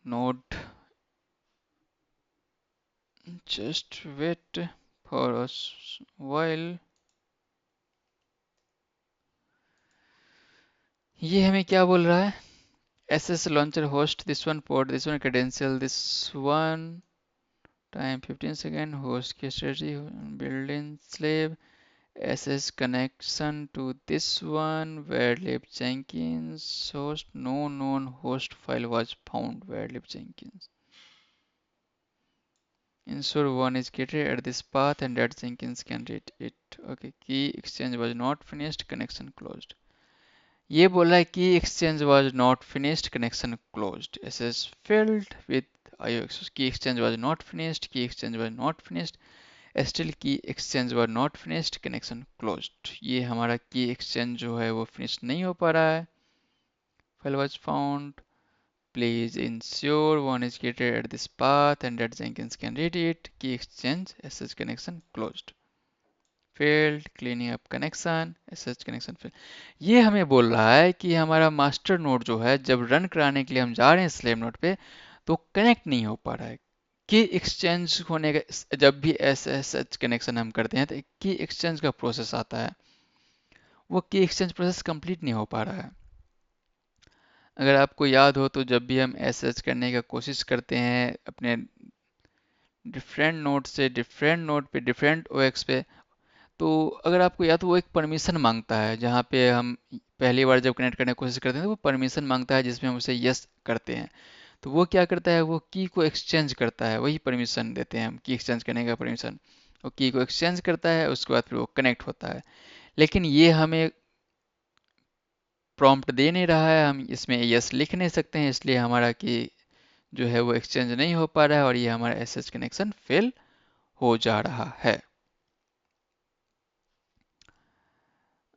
Node, just wait for a while. ये हमें क्या बोल रहा है, SS launcher host this one port, this one credential, this one time 15 second, host key strategy, built-in slave, SS connection to this one, where lib Jenkins host, no known host file was found, where lib Jenkins। ensure one is created at this path and that Jenkins can read it. Okay, key exchange was not finished, connection closed. ये बोला है key exchange was not finished, connection closed. SS filled with IOX. Key exchange was not finished, key exchange was not finished. Still key exchange was not finished, connection closed. ये हमारा key exchange जो है वो finish नहीं हो पा रहा है. File was found. Please ensure one is created at this path and that Jenkins can read it. Key exchange SSH connection closed. Failed cleaning up connection SSH connection failed. ये हमें बोल रहा है कि हमारा मास्टर नोड जो है जब रन कराने के लिए हम जा रहे हैं स्लेव नोड पे तो कनेक्ट नहीं हो पा रहा है. की एक्सचेंज होने का जब भी SSH कनेक्शन हम करते हैं तो की एक्सचेंज का प्रोसेस आता है, वो की एक्सचेंज प्रोसेस कंप्लीट नहीं हो पा रहा है. अगर आपको याद हो तो जब भी हम SSH करने का कोशिश करते हैं अपने डिफरेंट नोड से डिफरेंट नोड पे डिफरेंट OX पे, तो अगर आपको याद हो वो एक परमिशन मांगता है. जहाँ पे हम पहली बार जब कनेक्ट करने की कोशिश करते हैं तो वो परमिशन मांगता है जिसमें हम उसे यस करते हैं. तो वो क्या करता है, वो की को एक्सचेंज करता है, वही परमिशन देते हैं हम की एक्सचेंज करने का परमिशन. वो की को एक्सचेंज करता है, उसके बाद फिर वो कनेक्ट होता है. लेकिन ये हमें प्रॉम्प्ट दे नहीं रहा है, हम इसमें यस लिख नहीं सकते हैं, इसलिए हमारा की जो है वो एक्सचेंज नहीं हो पा रहा है और ये हमारा एसएच कनेक्शन फेल हो जा रहा है.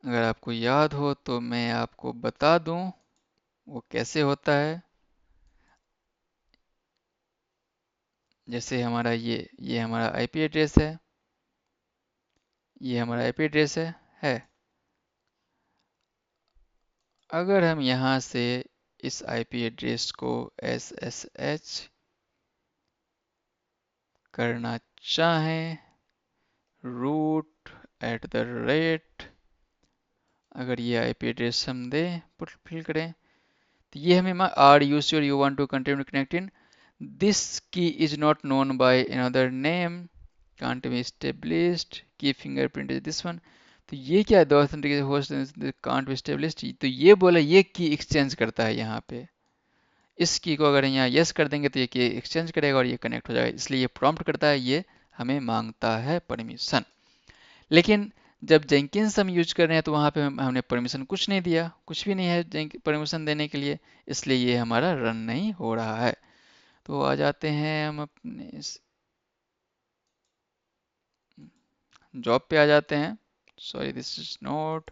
अगर आपको याद हो तो मैं आपको बता दूं वो कैसे होता है. जैसे हमारा ये हमारा आईपी एड्रेस है, ये हमारा आईपी एड्रेस है. अगर हम यहाँ से इस आईपी एड्रेस को SSH करना चाहें रूट एट द रेट, अगर ये आईपी एड्रेस हम दें पुट फिल करें तो ये हमें are you sure you want to continue connecting this key is not known by another name can't be established key fingerprint is this one. तो ये क्या है, the authentication host can't be established, तो ये बोला ये की एक्सचेंज करता है यहाँ पे. इस की को अगर यहाँ यस कर देंगे तो ये की एक्सचेंज करेगा और ये कनेक्ट हो जाएगा, इसलिए ये प्रॉम्प्ट करता है, ये हमें मांगता है परमिशन. लेकिन जब जेंकिन्स हम यूज कर रहे हैं तो वहाँ पे हमने परमिशन कुछ नहीं दिया, कुछ भी नहीं है परमिशन देने के लिए, इसलिए ये हमारा रन नहीं हो रहा है. तो आ जाते हैं हम अपने इस जॉब पे आ जाते हैं. Sorry this is note.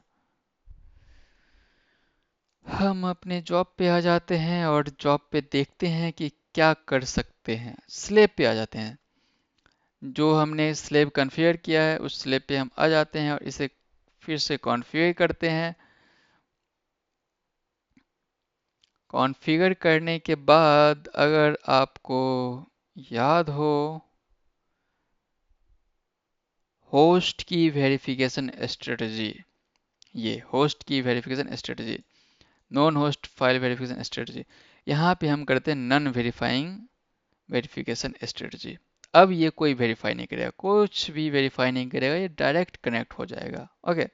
हम अपने जॉब पे आ जाते हैं और जॉब पे देखते हैं कि क्या कर सकते हैं. स्लेब पे आ जाते हैं, जो हमने स्लेब कॉन्फ़िगर किया है उस स्लेब पे हम आ जाते हैं और इसे फिर से कॉन्फ़िगर करते हैं. कॉन्फ़िगर करने के बाद अगर आपको याद हो होस्ट की वेरिफिकेशन स्ट्रेटजी, ये होस्ट की verification strategy, non host file verification strategy, यहाँ पे हम करते हैं नन वेरीफाइंग वेरिफिकेशन स्ट्रेटजी. अब ये कोई वेरीफाई नहीं करेगा, कुछ भी वेरीफाई नहीं करेगा, ये डायरेक्ट कनेक्ट हो जाएगा. ओके,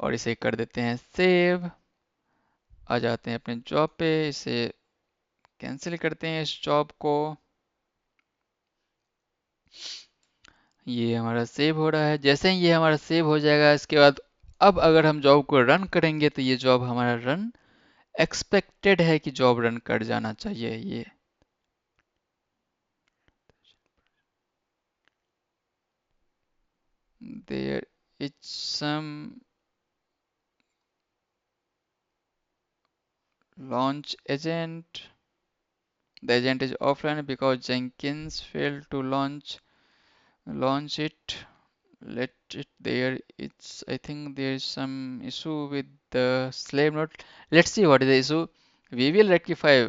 और इसे कर देते हैं सेव. आ जाते हैं अपने जॉब पे, इसे कैंसिल करते हैं इस जॉब को. ये हमारा सेव हो रहा है. जैसे ही ये हमारा सेव हो जाएगा इसके बाद अब अगर हम जॉब को रन करेंगे तो ये जॉब हमारा रन एक्सपेक्टेड है कि जॉब रन कर जाना चाहिए. ये there is some launch agent. The agent is offline because Jenkins failed to launch it. Let it there. It's I think there is some issue with the slave node. Let's see what is the issue. We will rectify.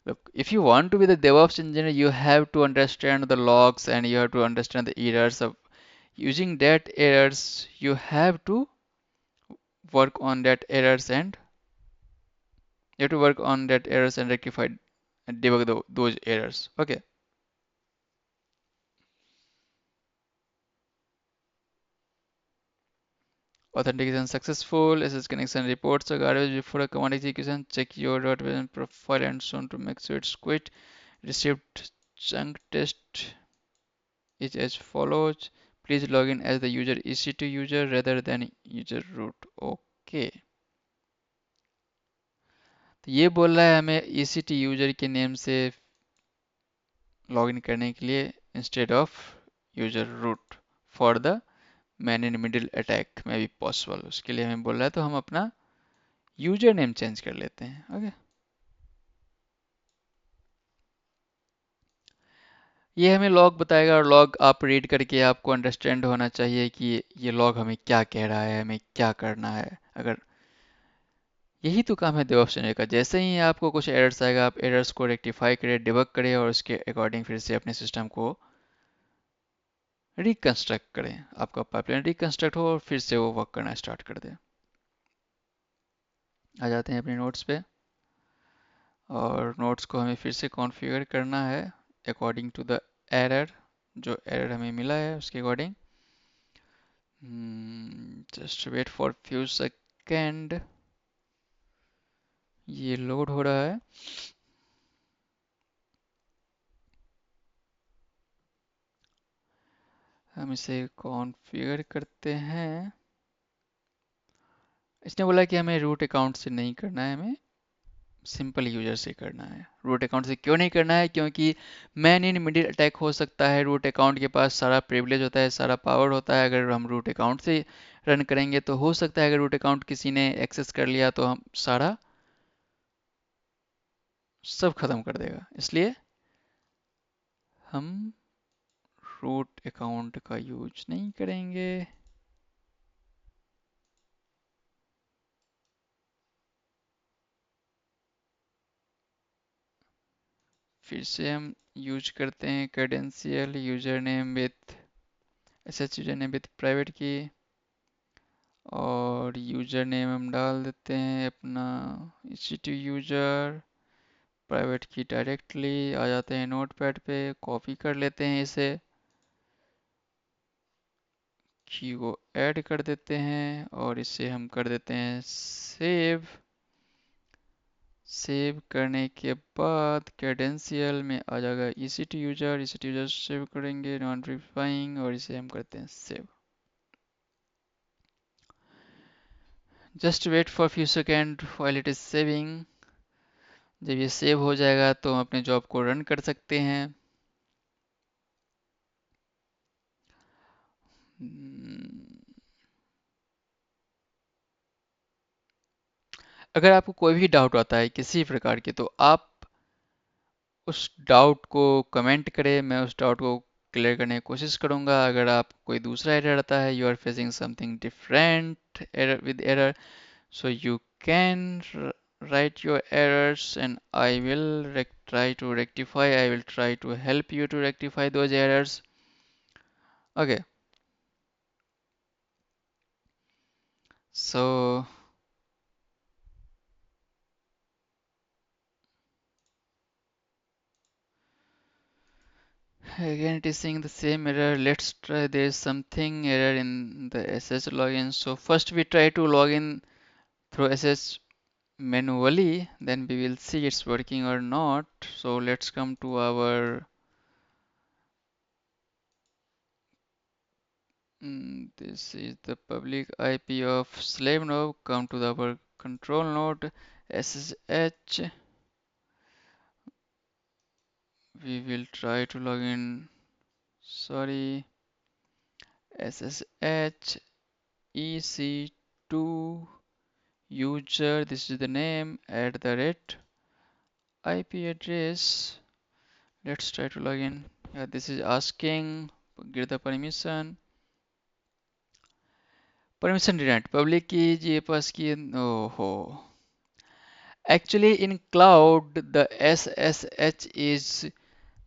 Look, if you want to be the DevOps engineer, you have to understand the logs and you have to understand the errors of using that errors. You have to work on that errors and you have to work on that errors and rectify and debug those errors. Okay. Authentication successful. SS connection reports a garbage before a command execution. Check your .wn profile and soon to make sure it's quit. Received chunk test. is as follows. Please log in as the user EC2 user rather than user root. Okay, तो ये बोल रहा है हमें EC2 user के name से login करने के लिए instead of user root for the man in middle attack में भी पॉसिबल। उसके लिए हमें बोल रहा है, तो हम अपना यूजर नेम चेंज कर लेते हैं। ओके, ये हमें लॉग बताएगा, और लॉग आप रीड करके आपको अंडरस्टैंड होना चाहिए कि ये लॉग हमें क्या कह रहा है, हमें क्या करना है। अगर यही तो काम है डेवऑप्स इंजीनियर का, जैसे ही आपको कुछ एरर्स आएगा, आप एरर्स को रेक्टिफाई करें, डिबग करें, और उसके अकॉर्डिंग फिर से अपने सिस्टम को रिकंस्ट्रक्ट करें। आपका पाइपलाइन रिकंस्ट्रक्ट हो और फिर से वो वर्क करना स्टार्ट कर दे। आ जाते हैं अपने नोट्स पे, और नोट्स को हमें फिर से कॉन्फ़िगर करना है अकॉर्डिंग टू द एरर, जो एरर हमें मिला है उसके according. Just wait for few second, ये लोड हो रहा है। हम इसे कॉन्फ़िगर करते हैं। इसने बोला कि हमें रूट अकाउंट से नहीं करना है, हमें सिंपल यूजर से करना है। रूट अकाउंट से क्यों नहीं करना है? क्योंकि मैन इन मिडिल अटैक हो सकता है, रूट अकाउंट के पास सारा प्रिविलेज होता है, सारा पावर होता है। अगर हम रूट अकाउंट से रन करेंगे तो हो सकता है अगर रूट अकाउंट किसी ने एक्सेस कर लिया तो हम सारा सब खत्म कर देगा। इसलिए हम रूट अकाउंट का यूज नहीं करेंगे। फिर से हम यूज करते हैं credential user name with SH user name with private की, और यूजर नेम हम डाल देते हैं अपना EC2 यूजर, प्राइवेट की डायरेक्टली। आ जाते हैं नोटपैड पे, कॉपी कर लेते हैं इसे, की को ऐड कर देते हैं, और इसे हम कर देते हैं सेव। सेव करने के बाद क्रेडेंशियल में आ जाएगा EC2 user, EC2 user save करेंगे नॉन वेरीफाइंग, और इसे हम करते हैं save. Just wait for few second while it is saving. जब ये सेव हो जाएगा तो हम अपने जॉब को रन कर सकते हैं। अगर आपको कोई भी डाउट आता है किसी प्रकार के, तो आप उस डाउट को कमेंट करें, मैं उस डाउट को क्लियर करने की कोशिश करूंगा। अगर आप कोई दूसरा एरर आता है, you are facing something different error with error, so you can write your errors and I will try to rectify, I will try to help you to rectify those errors. Okay, so again it is saying the same error. Let's try, there is something error in the SS login. So first we try to log in through SS manually, then we will see it's working or not. So let's come to our this is the public IP of slave node. Come to our control node SSH. We will try to log in. Sorry, SSH EC2 user. This is the name at the rate IP address. Let's try to log in. Yeah, this is asking get the permission. Permission denied. Public key जी पास की oh. Actually in cloud the SSH is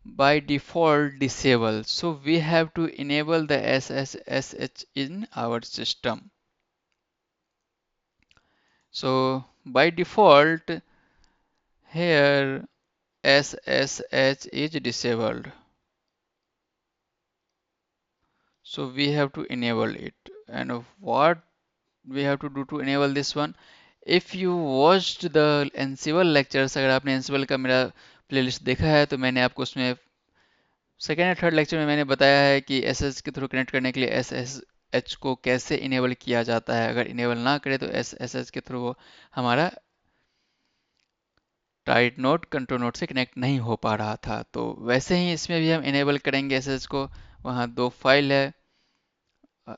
by default disabled, so we have to enable the SSH in our system. So by default here SSH is disabled, so we have to enable it. And what we have to do to enable this one, if you watched the Ansible lectures, अगर आपने Ansible का मेरा playlist देखा है तो मैंने आपको उसमें सेकेंड और थर्ड लेक्चर में मैंने बताया है कि एसएस के थ्रू कनेक्ट करने के लिए एसएसएच को कैसे इनेबल किया जाता है। अगर इनेबल ना करे तो एसएसएच के थ्रू वो हमारा टाइट नोड कंट्रोल नोड से कनेक्ट नहीं हो पा रहा था। तो वैसे ही इसमें भी हम इनेबल करेंगे एसएसएच को। वहाँ दो फाइल है। आ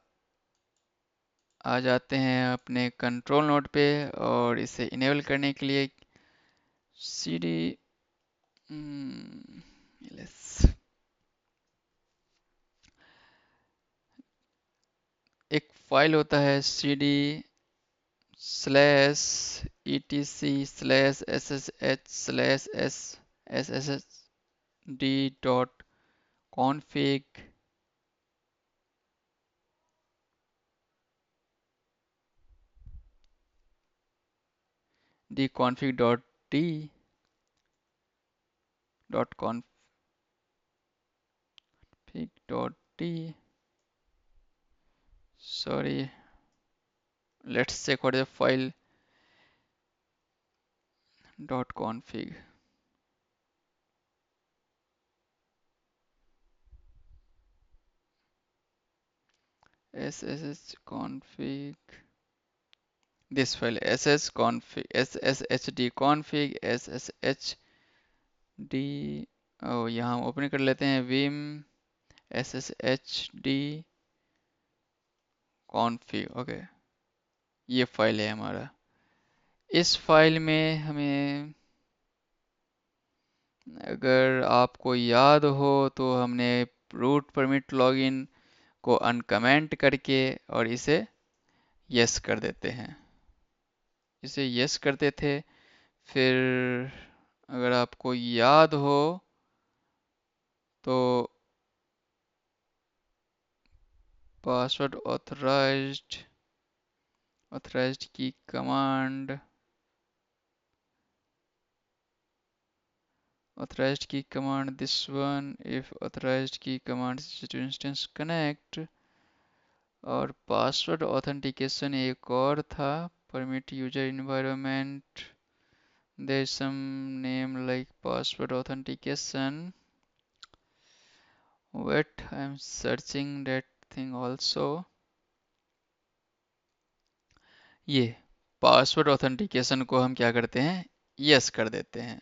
आ जाते हैं अपने कंट्रोल नोड पे और इसे इनेबल करने के लिए cd ls एक फाइल होता है cd slash etc slash ssh slash sshd dot config dconfig dot d dot config dot d sorry, let's check what is the file dot config. ssh config, this file sh config sshd config sshd, यहाँ हम open कर लेते हैं vim sshd config। Okay, ये file है हमारा। इस file में हमें, अगर आपको याद हो तो हमने रूट परमिट लॉगिन को अनकमेंट करके और इसे यस कर देते हैं, इसे यस करते थे। फिर अगर आपको याद हो तो पासवर्ड ऑथराइज्ड की command, authorized key command, this one, if authorized key command to instance connect, और पासवर्ड ऑथेंटिकेशन एक और था, permit user environment, there is some name like password authentication, wait I am searching that thing also। ये password authentication को हम क्या करते हैं, यस कर देते हैं।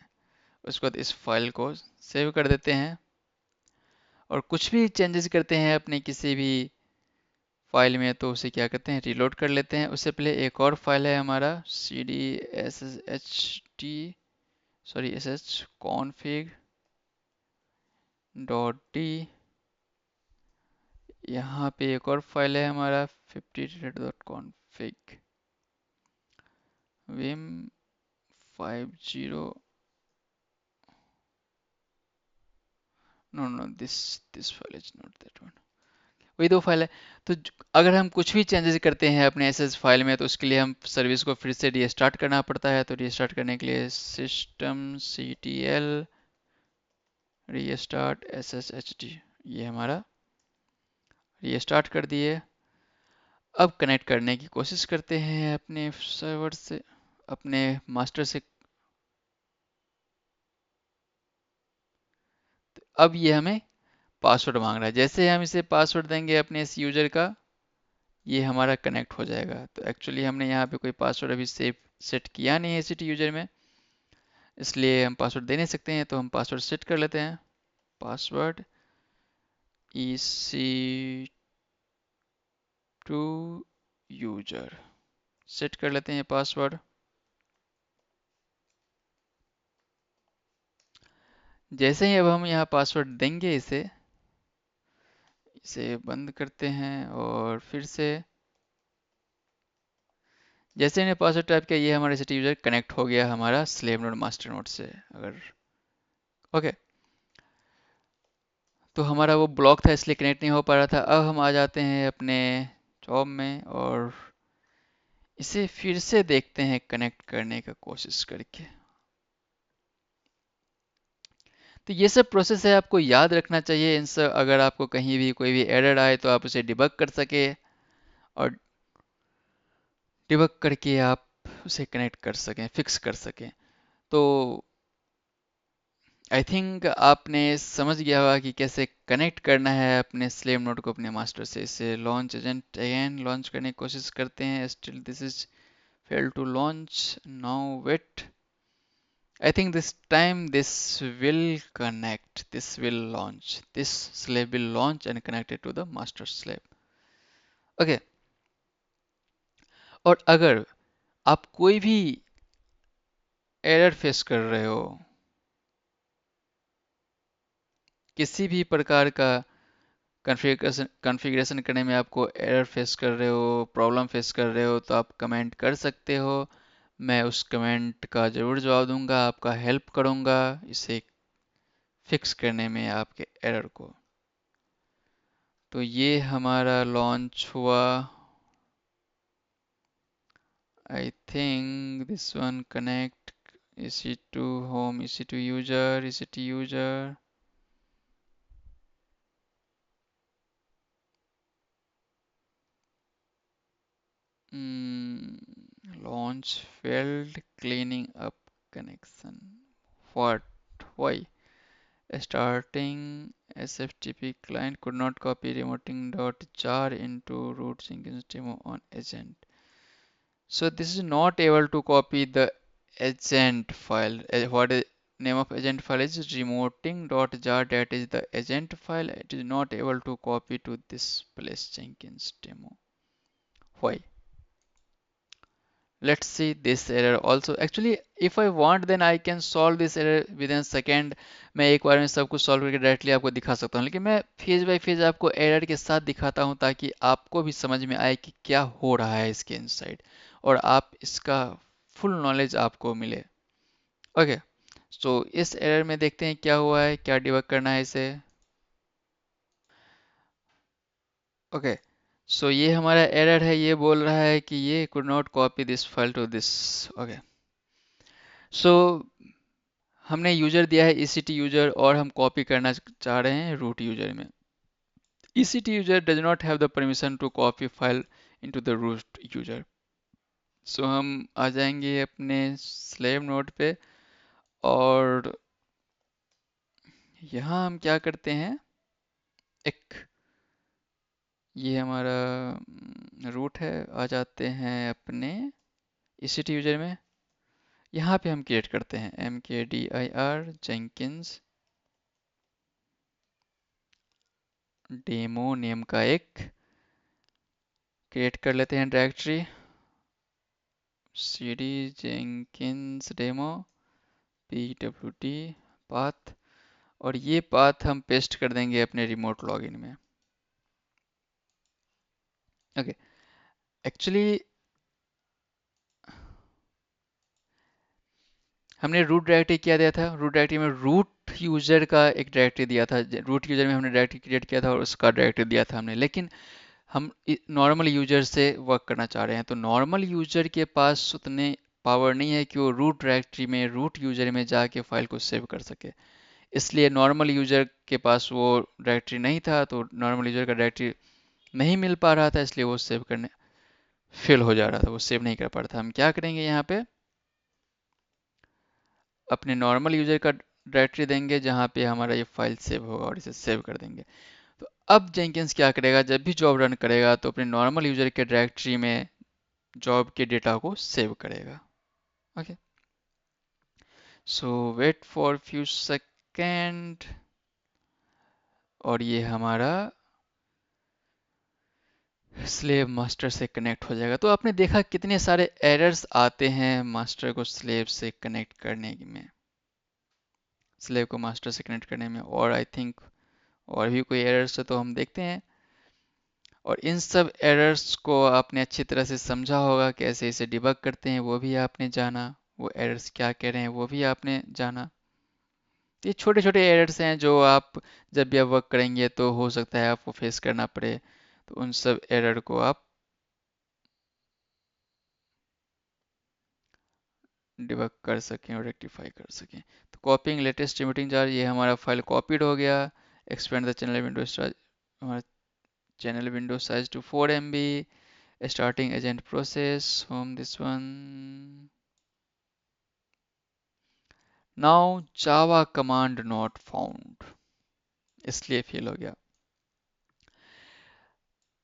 उसके बाद इस फाइल को सेव कर देते हैं और कुछ भी चेंजेस करते हैं अपने किसी भी फाइल में तो उसे क्या करते हैं, रीलोड कर लेते हैं। उससे पहले एक और फाइल है हमारा cd sshd sorry sh config dot d, यहाँ पे एक और फाइल है हमारा 50config vim 50, no this file is not that one, वही दो फाइल है। तो अगर हम कुछ भी चेंजेस करते हैं अपने एस एस फाइल में तो उसके लिए हम सर्विस को फिर से रीस्टार्ट करना पड़ता है। तो रीस्टार्ट करने के लिए सिस्टम ctl रीस्टार्ट sshd, ये हमारा रीस्टार्ट कर दिए। अब कनेक्ट करने की कोशिश करते हैं अपने सर्वर से, अपने मास्टर से। अब ये हमें पासवर्ड मांग रहा है, जैसे हम इसे पासवर्ड देंगे अपने इस यूजर का, ये हमारा कनेक्ट हो जाएगा। तो एक्चुअली हमने यहाँ पे कोई पासवर्ड अभी सेव सेट किया नहीं है सिटी यूजर में, इसलिए हम पासवर्ड दे नहीं सकते हैं। तो हम पासवर्ड सेट कर लेते हैं, पासवर्ड EC2 यूजर, सेट कर लेते हैं पासवर्ड। जैसे ही अब हम यहाँ पासवर्ड देंगे इसे इसे बंद करते हैं और फिर से जैसे हमने पासवर्ड टाइप किया, ये हमारा सिटी यूजर कनेक्ट हो गया हमारा स्लेव नोड मास्टर नोड से। अगर ओके, तो हमारा वो ब्लॉक था इसलिए कनेक्ट नहीं हो पा रहा था। अब हम आ जाते हैं अपने जॉब में और इसे फिर से देखते हैं कनेक्ट करने का कोशिश करके। तो ये सब प्रोसेस है, आपको याद रखना चाहिए इन सब। अगर आपको कहीं भी कोई भी एरर आए तो आप उसे डिबग कर सके और डिबग करके आप उसे कनेक्ट कर सकें, फिक्स कर सकें। तो आई थिंक आपने समझ गया होगा कि कैसे कनेक्ट करना है अपने स्लेव नोड को अपने मास्टर से। इसे लॉन्च एजेंट अगेन लॉन्च करने की कोशिश करते हैं, still this is fail to launch. Now wait, I think this time this will connect, this will launch, this slave will launch and connect it to the master slave. Okay, और अगर आप कोई भी एरर फेस कर रहे हो, किसी भी प्रकार का कॉन्फ़िगरेशन करने में आपको एरर फेस कर रहे हो, प्रॉब्लम फेस कर रहे हो, तो आप कमेंट कर सकते हो। मैं उस कमेंट का ज़रूर जवाब दूंगा, आपका हेल्प करूंगा इसे फिक्स करने में आपके एरर को। तो ये हमारा लॉन्च हुआ। I think this one connect EC2 home, EC2 user, EC2 user. Mm, launch failed, cleaning up connection. What? Why? Starting SFTP client could not copy remoting.jar into root Jenkins demo on agent. So this is not able to copy the agent file. What is name of agent file is remoting.jar, that is the agent file. It is not able to copy to this place Jenkins demo. Why? Let's see this error also. Actually, if I want, then I can solve this error within a second. मैं एक बार में सब कुछ solve करके directly आपको दिखा सकता हूँ, लेकिन मैं फेज बाय फेज आपको एरर के साथ दिखाता हूँ ताकि आपको भी समझ में आए कि क्या हो रहा है इसके इनसाइड, और आप इसका फुल नॉलेज आपको मिले। ओके, सो इस एरर में देखते हैं क्या हुआ है, क्या डिबग करना है इसे। ओके, सो ये हमारा एरर है, ये बोल रहा है कि ये could not copy this file to this. Okay, so हमने यूजर दिया है ECT यूजर और हम कॉपी करना चाह रहे हैं रूट यूजर में। ECT user does not have the permission to copy file into the root user. So हम आ जाएंगे अपने स्लेव नोड पे, और यहाँ हम क्या करते हैं, एक ये हमारा रूट है, आ जाते हैं अपने ECT यूजर में। यहाँ पे हम क्रिएट करते हैं mkdir jenkins डेमो नेम का एक क्रिएट कर लेते हैं directory, cd jenkins demo pwd path, और ये पाथ हम पेस्ट कर देंगे अपने रिमोट लॉगिन में। ओके, एक्चुअली हमने रूट डायरेक्टरी क्या दिया था, रूट डायरेक्टरी में रूट यूजर का एक डायरेक्टरी दिया था, रूट यूजर में हमने डायरेक्टरी क्रिएट किया था और उसका डायरेक्टरी दिया था हमने। लेकिन हम नॉर्मल यूजर से वर्क करना चाह रहे हैं, तो नॉर्मल यूजर के पास उतने पावर नहीं है कि वो रूट डायरेक्टरी में रूट यूजर में जाके फाइल को सेव कर सके। इसलिए नॉर्मल यूजर के पास वो डायरेक्टरी नहीं था, तो नॉर्मल यूजर का डायरेक्टरी नहीं मिल पा रहा था, इसलिए वो सेव करने फेल हो जा रहा था, वो सेव नहीं कर पा रहा था। हम क्या करेंगे, यहाँ पे अपने नॉर्मल यूजर का डायरेक्टरी देंगे जहाँ पे हमारा ये फाइल सेव होगा, और इसे सेव कर देंगे। तो अब जेंकिंस क्या करेगा, जब भी जॉब रन करेगा तो अपने नॉर्मल यूजर के डायरेक्टरी में जॉब के डेटा को सेव करेगा। Okay, so wait for few second, और ये हमारा स्लेव मास्टर से कनेक्ट हो जाएगा। तो आपने देखा कितने सारे एरर्स आते हैं मास्टर को स्लेव से कनेक्ट करने में, स्लेव को मास्टर से कनेक्ट करने में, और आई थिंक और भी कोई एरर्स है तो हम देखते हैं। और इन सब एरर्स को आपने अच्छी तरह से समझा होगा, कैसे इसे डिबग करते हैं वो भी आपने जाना, वो एरर्स क्या कह रहे हैं वो भी आपने जाना। ये छोटे छोटे एरर्स हैं जो आप जब भी आप वर्क करेंगे तो हो सकता है आपको फेस करना पड़े, तो उन सब एरर को आप डिबग कर सकें और रेक्टिफाई कर सकें। तो कॉपिंग लेटेस्ट रिमीटिंग जार, ये हमारा फाइल कॉपीड हो गया। Expand the channel window size, हमारा channel window size to 4 MB। Starting agent process home, this one. Now Java command not found, इसलिए फेल हो गया।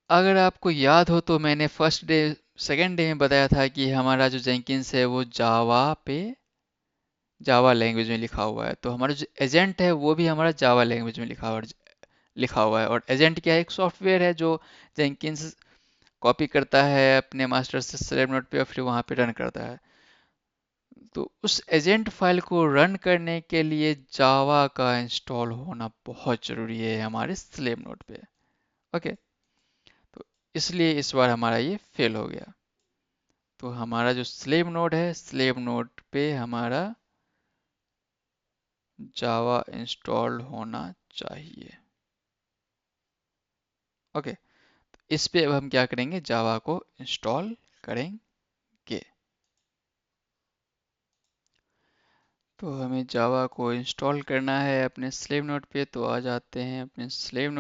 अगर आपको याद हो तो मैंने फर्स्ट डे सेकेंड डे में बताया था कि हमारा जो जेंकिन्स है वो जावा लैंग्वेज में लिखा हुआ है, तो हमारा जो एजेंट है वो भी हमारा जावा लैंग्वेज में लिखा हुआ है। और एजेंट क्या है? एक सॉफ्टवेयर है जो जेंकिन्स कॉपी करता है अपने मास्टर से स्लेव नोड पे और फिर वहाँ पे रन करता है। तो उस एजेंट फाइल को रन करने के लिए जावा का इंस्टॉल होना बहुत ज़रूरी है हमारे स्लेव नोड पे। ओके, तो इसलिए इस बार हमारा ये फेल हो गया। तो हमारा जो स्लेव नोड है, स्लेव नोड पे हमारा जावा इंस्टॉल होना चाहिए। ओके, इस पे अब हम क्या करेंगे? जावा को इंस्टॉल करेंगे। तो हमें जावा को इंस्टॉल करना है अपने स्लेव नोड पे, तो आ जाते हैं अपने स्लेव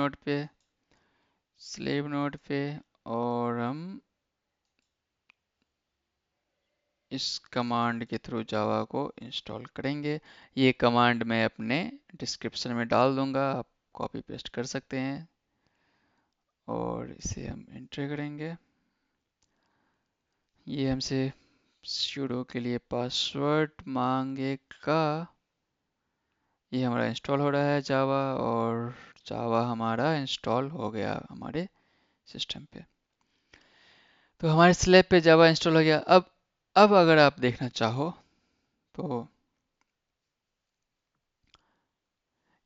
नोड पे और हम इस कमांड के थ्रू जावा को इंस्टॉल करेंगे। ये कमांड मैं अपने डिस्क्रिप्शन में डाल दूंगा, आप कॉपी पेस्ट कर सकते हैं और इसे हम एंटर करेंगे। ये हमसे sudo के लिए पासवर्ड मांगेगा। ये हमारा इंस्टॉल हो रहा है जावा, और जावा हमारा इंस्टॉल हो गया हमारे सिस्टम पे। तो हमारे स्लैब पे जावा इंस्टॉल हो गया। अब अगर आप देखना चाहो तो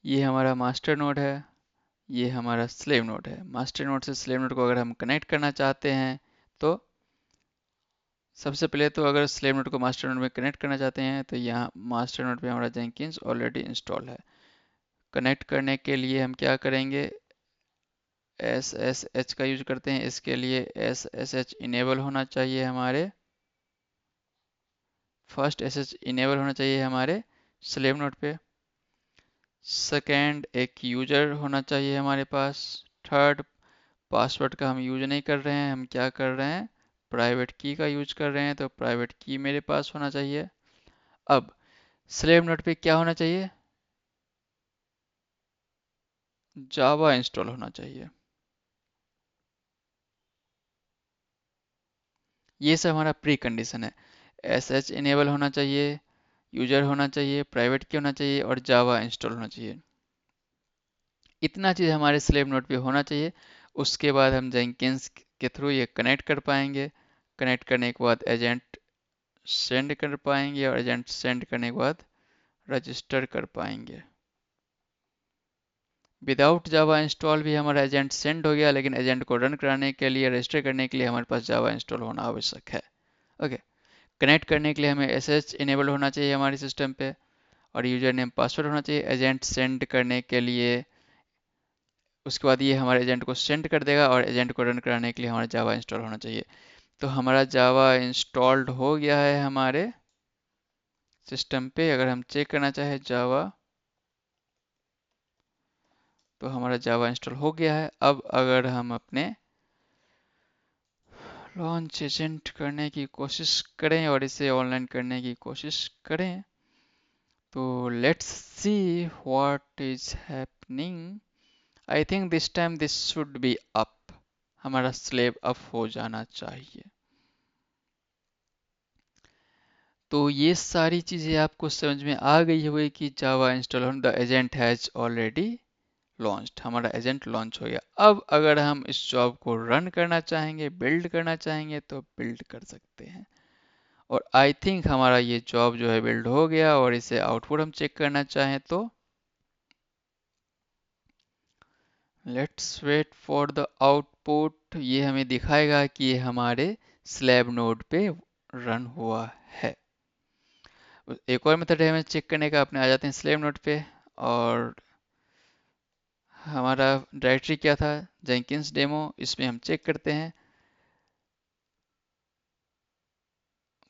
ये हमारा मास्टर नोड है, ये हमारा स्लेव नोड है। मास्टर नोड से स्लेव नोड को अगर हम कनेक्ट करना चाहते हैं तो सबसे पहले तो अगर स्लेव नोड को मास्टर नोड में कनेक्ट करना चाहते हैं तो यहाँ मास्टर नोड पे हमारा जेंकिन्स ऑलरेडी इंस्टॉल है। कनेक्ट करने के लिए हम क्या करेंगे? SSH का यूज करते हैं। इसके लिए SSH इनेबल होना चाहिए हमारे, फर्स्ट SSH इनेबल होना चाहिए हमारे स्लेव नोड पे। सेकेंड, एक यूजर होना चाहिए हमारे पास। थर्ड, पासवर्ड का हम यूज नहीं कर रहे हैं, हम क्या कर रहे हैं? प्राइवेट की का यूज कर रहे हैं, तो प्राइवेट की मेरे पास होना चाहिए। अब स्लेव नोड पे क्या होना चाहिए? जावा इंस्टॉल होना चाहिए। ये सब हमारा प्री कंडीशन है। SSH इनेबल होना चाहिए, यूजर होना चाहिए, प्राइवेट की होना चाहिए और जावा इंस्टॉल होना चाहिए। इतना चीज़ हमारे स्लेव नोड पे होना चाहिए। उसके बाद हम जेंकिन्स के थ्रू ये कनेक्ट कर पाएंगे। कनेक्ट करने के बाद एजेंट सेंड कर पाएंगे और एजेंट सेंड करने के बाद रजिस्टर कर पाएंगे। विदाउट जावा इंस्टॉल भी हमारा एजेंट सेंड हो गया, लेकिन एजेंट को रन कराने के लिए, रजिस्टर करने के लिए हमारे पास जावा इंस्टॉल होना आवश्यक है। ओके, कनेक्ट करने के लिए हमें SSH इनेबल होना चाहिए हमारे सिस्टम पे और यूजर नेम पासवर्ड होना चाहिए। एजेंट सेंड करने के लिए उसके बाद ये हमारे एजेंट को सेंड कर देगा और एजेंट को रन कराने के लिए हमारा जावा इंस्टॉल होना चाहिए। तो हमारा जावा इंस्टॉल्ड हो गया है हमारे सिस्टम पे। अगर हम चेक करना चाहें जावा, तो हमारा जावा इंस्टॉल हो गया है। अब अगर हम अपने लॉन्च एजेंट करने की कोशिश करें और इसे ऑनलाइन करने की कोशिश करें, तो let's see what is happening. I think this time this should be up, हमारा स्लेब अप हो जाना चाहिए। तो ये सारी चीज़ें आपको समझ में आ गई होगी कि Java install on the agent has already launched, हमारा एजेंट लॉन्च हो गया। अब अगर हम इस जॉब को रन करना चाहेंगे, बिल्ड करना चाहेंगे, तो बिल्ड कर सकते हैं। और आई थिंक हमारा ये जॉब जो है बिल्ड हो गया, और इसे आउटपुट हम चेक करना चाहें तो let's wait for the output. ये हमें दिखाएगा कि ये हमारे स्लैब नोड पे रन हुआ है। एक और मेथड है हमें चेक करने का। अपने आ जाते हैं स्लैब नोड पे और हमारा डायरेक्टरी क्या था? Jenkins demo. इसमें हम चेक करते हैं।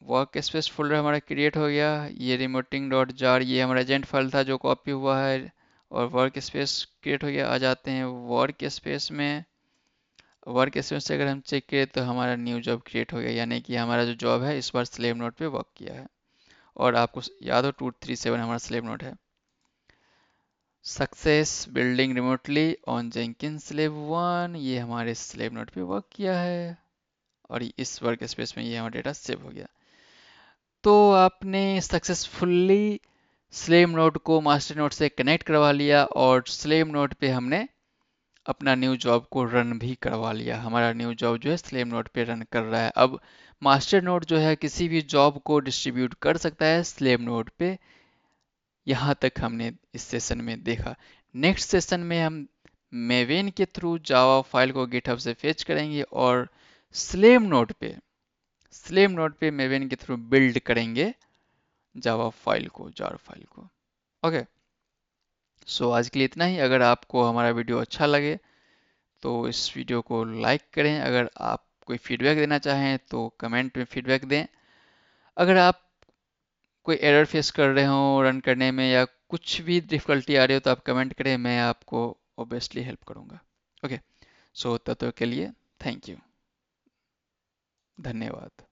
वर्क स्पेस फोल्डर हमारा क्रिएट हो गया। ये रिमोटिंग डॉट जार, ये हमारा एजेंट फाइल था जो कॉपी हुआ है और वर्क स्पेस क्रिएट हो गया। आ जाते हैं वर्क स्पेस में। वर्क स्पेस से अगर हम चेक करें तो हमारा न्यू जॉब क्रिएट हो गया, यानी कि हमारा जो जॉब है इस बार स्लेव नोड पे वर्क किया है। और आपको याद हो 237 हमारा स्लेव नोड है। Success building remotely on Jenkins slave 1, ये हमारे स्लेव नोड पे वर्क किया है और इस वर्क स्पेस में ये हमारा डेटा सेव हो गया। तो आपने सक्सेसफुली स्लेव नोड को मास्टर नोड से कनेक्ट करवा लिया और स्लेव नोड पे हमने अपना न्यू जॉब को रन भी करवा लिया। हमारा न्यू जॉब जो है स्लेव नोड पे रन कर रहा है। अब मास्टर नोड जो है किसी भी जॉब को डिस्ट्रीब्यूट कर सकता है स्लेव नोड पे। यहाँ तक हमने इस सेशन में देखा। नेक्स्ट सेशन में हम मेवेन के थ्रू जावा फाइल को गिटहब से फेच करेंगे और स्लेव नोड पे मेवेन के थ्रू बिल्ड करेंगे जावा फाइल को, जार फाइल को। ओके, सो आज के लिए इतना ही। अगर आपको हमारा वीडियो अच्छा लगे तो इस वीडियो को लाइक करें। अगर आप कोई फीडबैक देना चाहें तो कमेंट में फीडबैक दें। अगर आप कोई एरर फेस कर रहे हो रन करने में या कुछ भी डिफिकल्टी आ रही हो तो आप कमेंट करें, मैं आपको ऑब्वियसली हेल्प करूंगा। ओके, सो तब तक के लिए थैंक यू, धन्यवाद।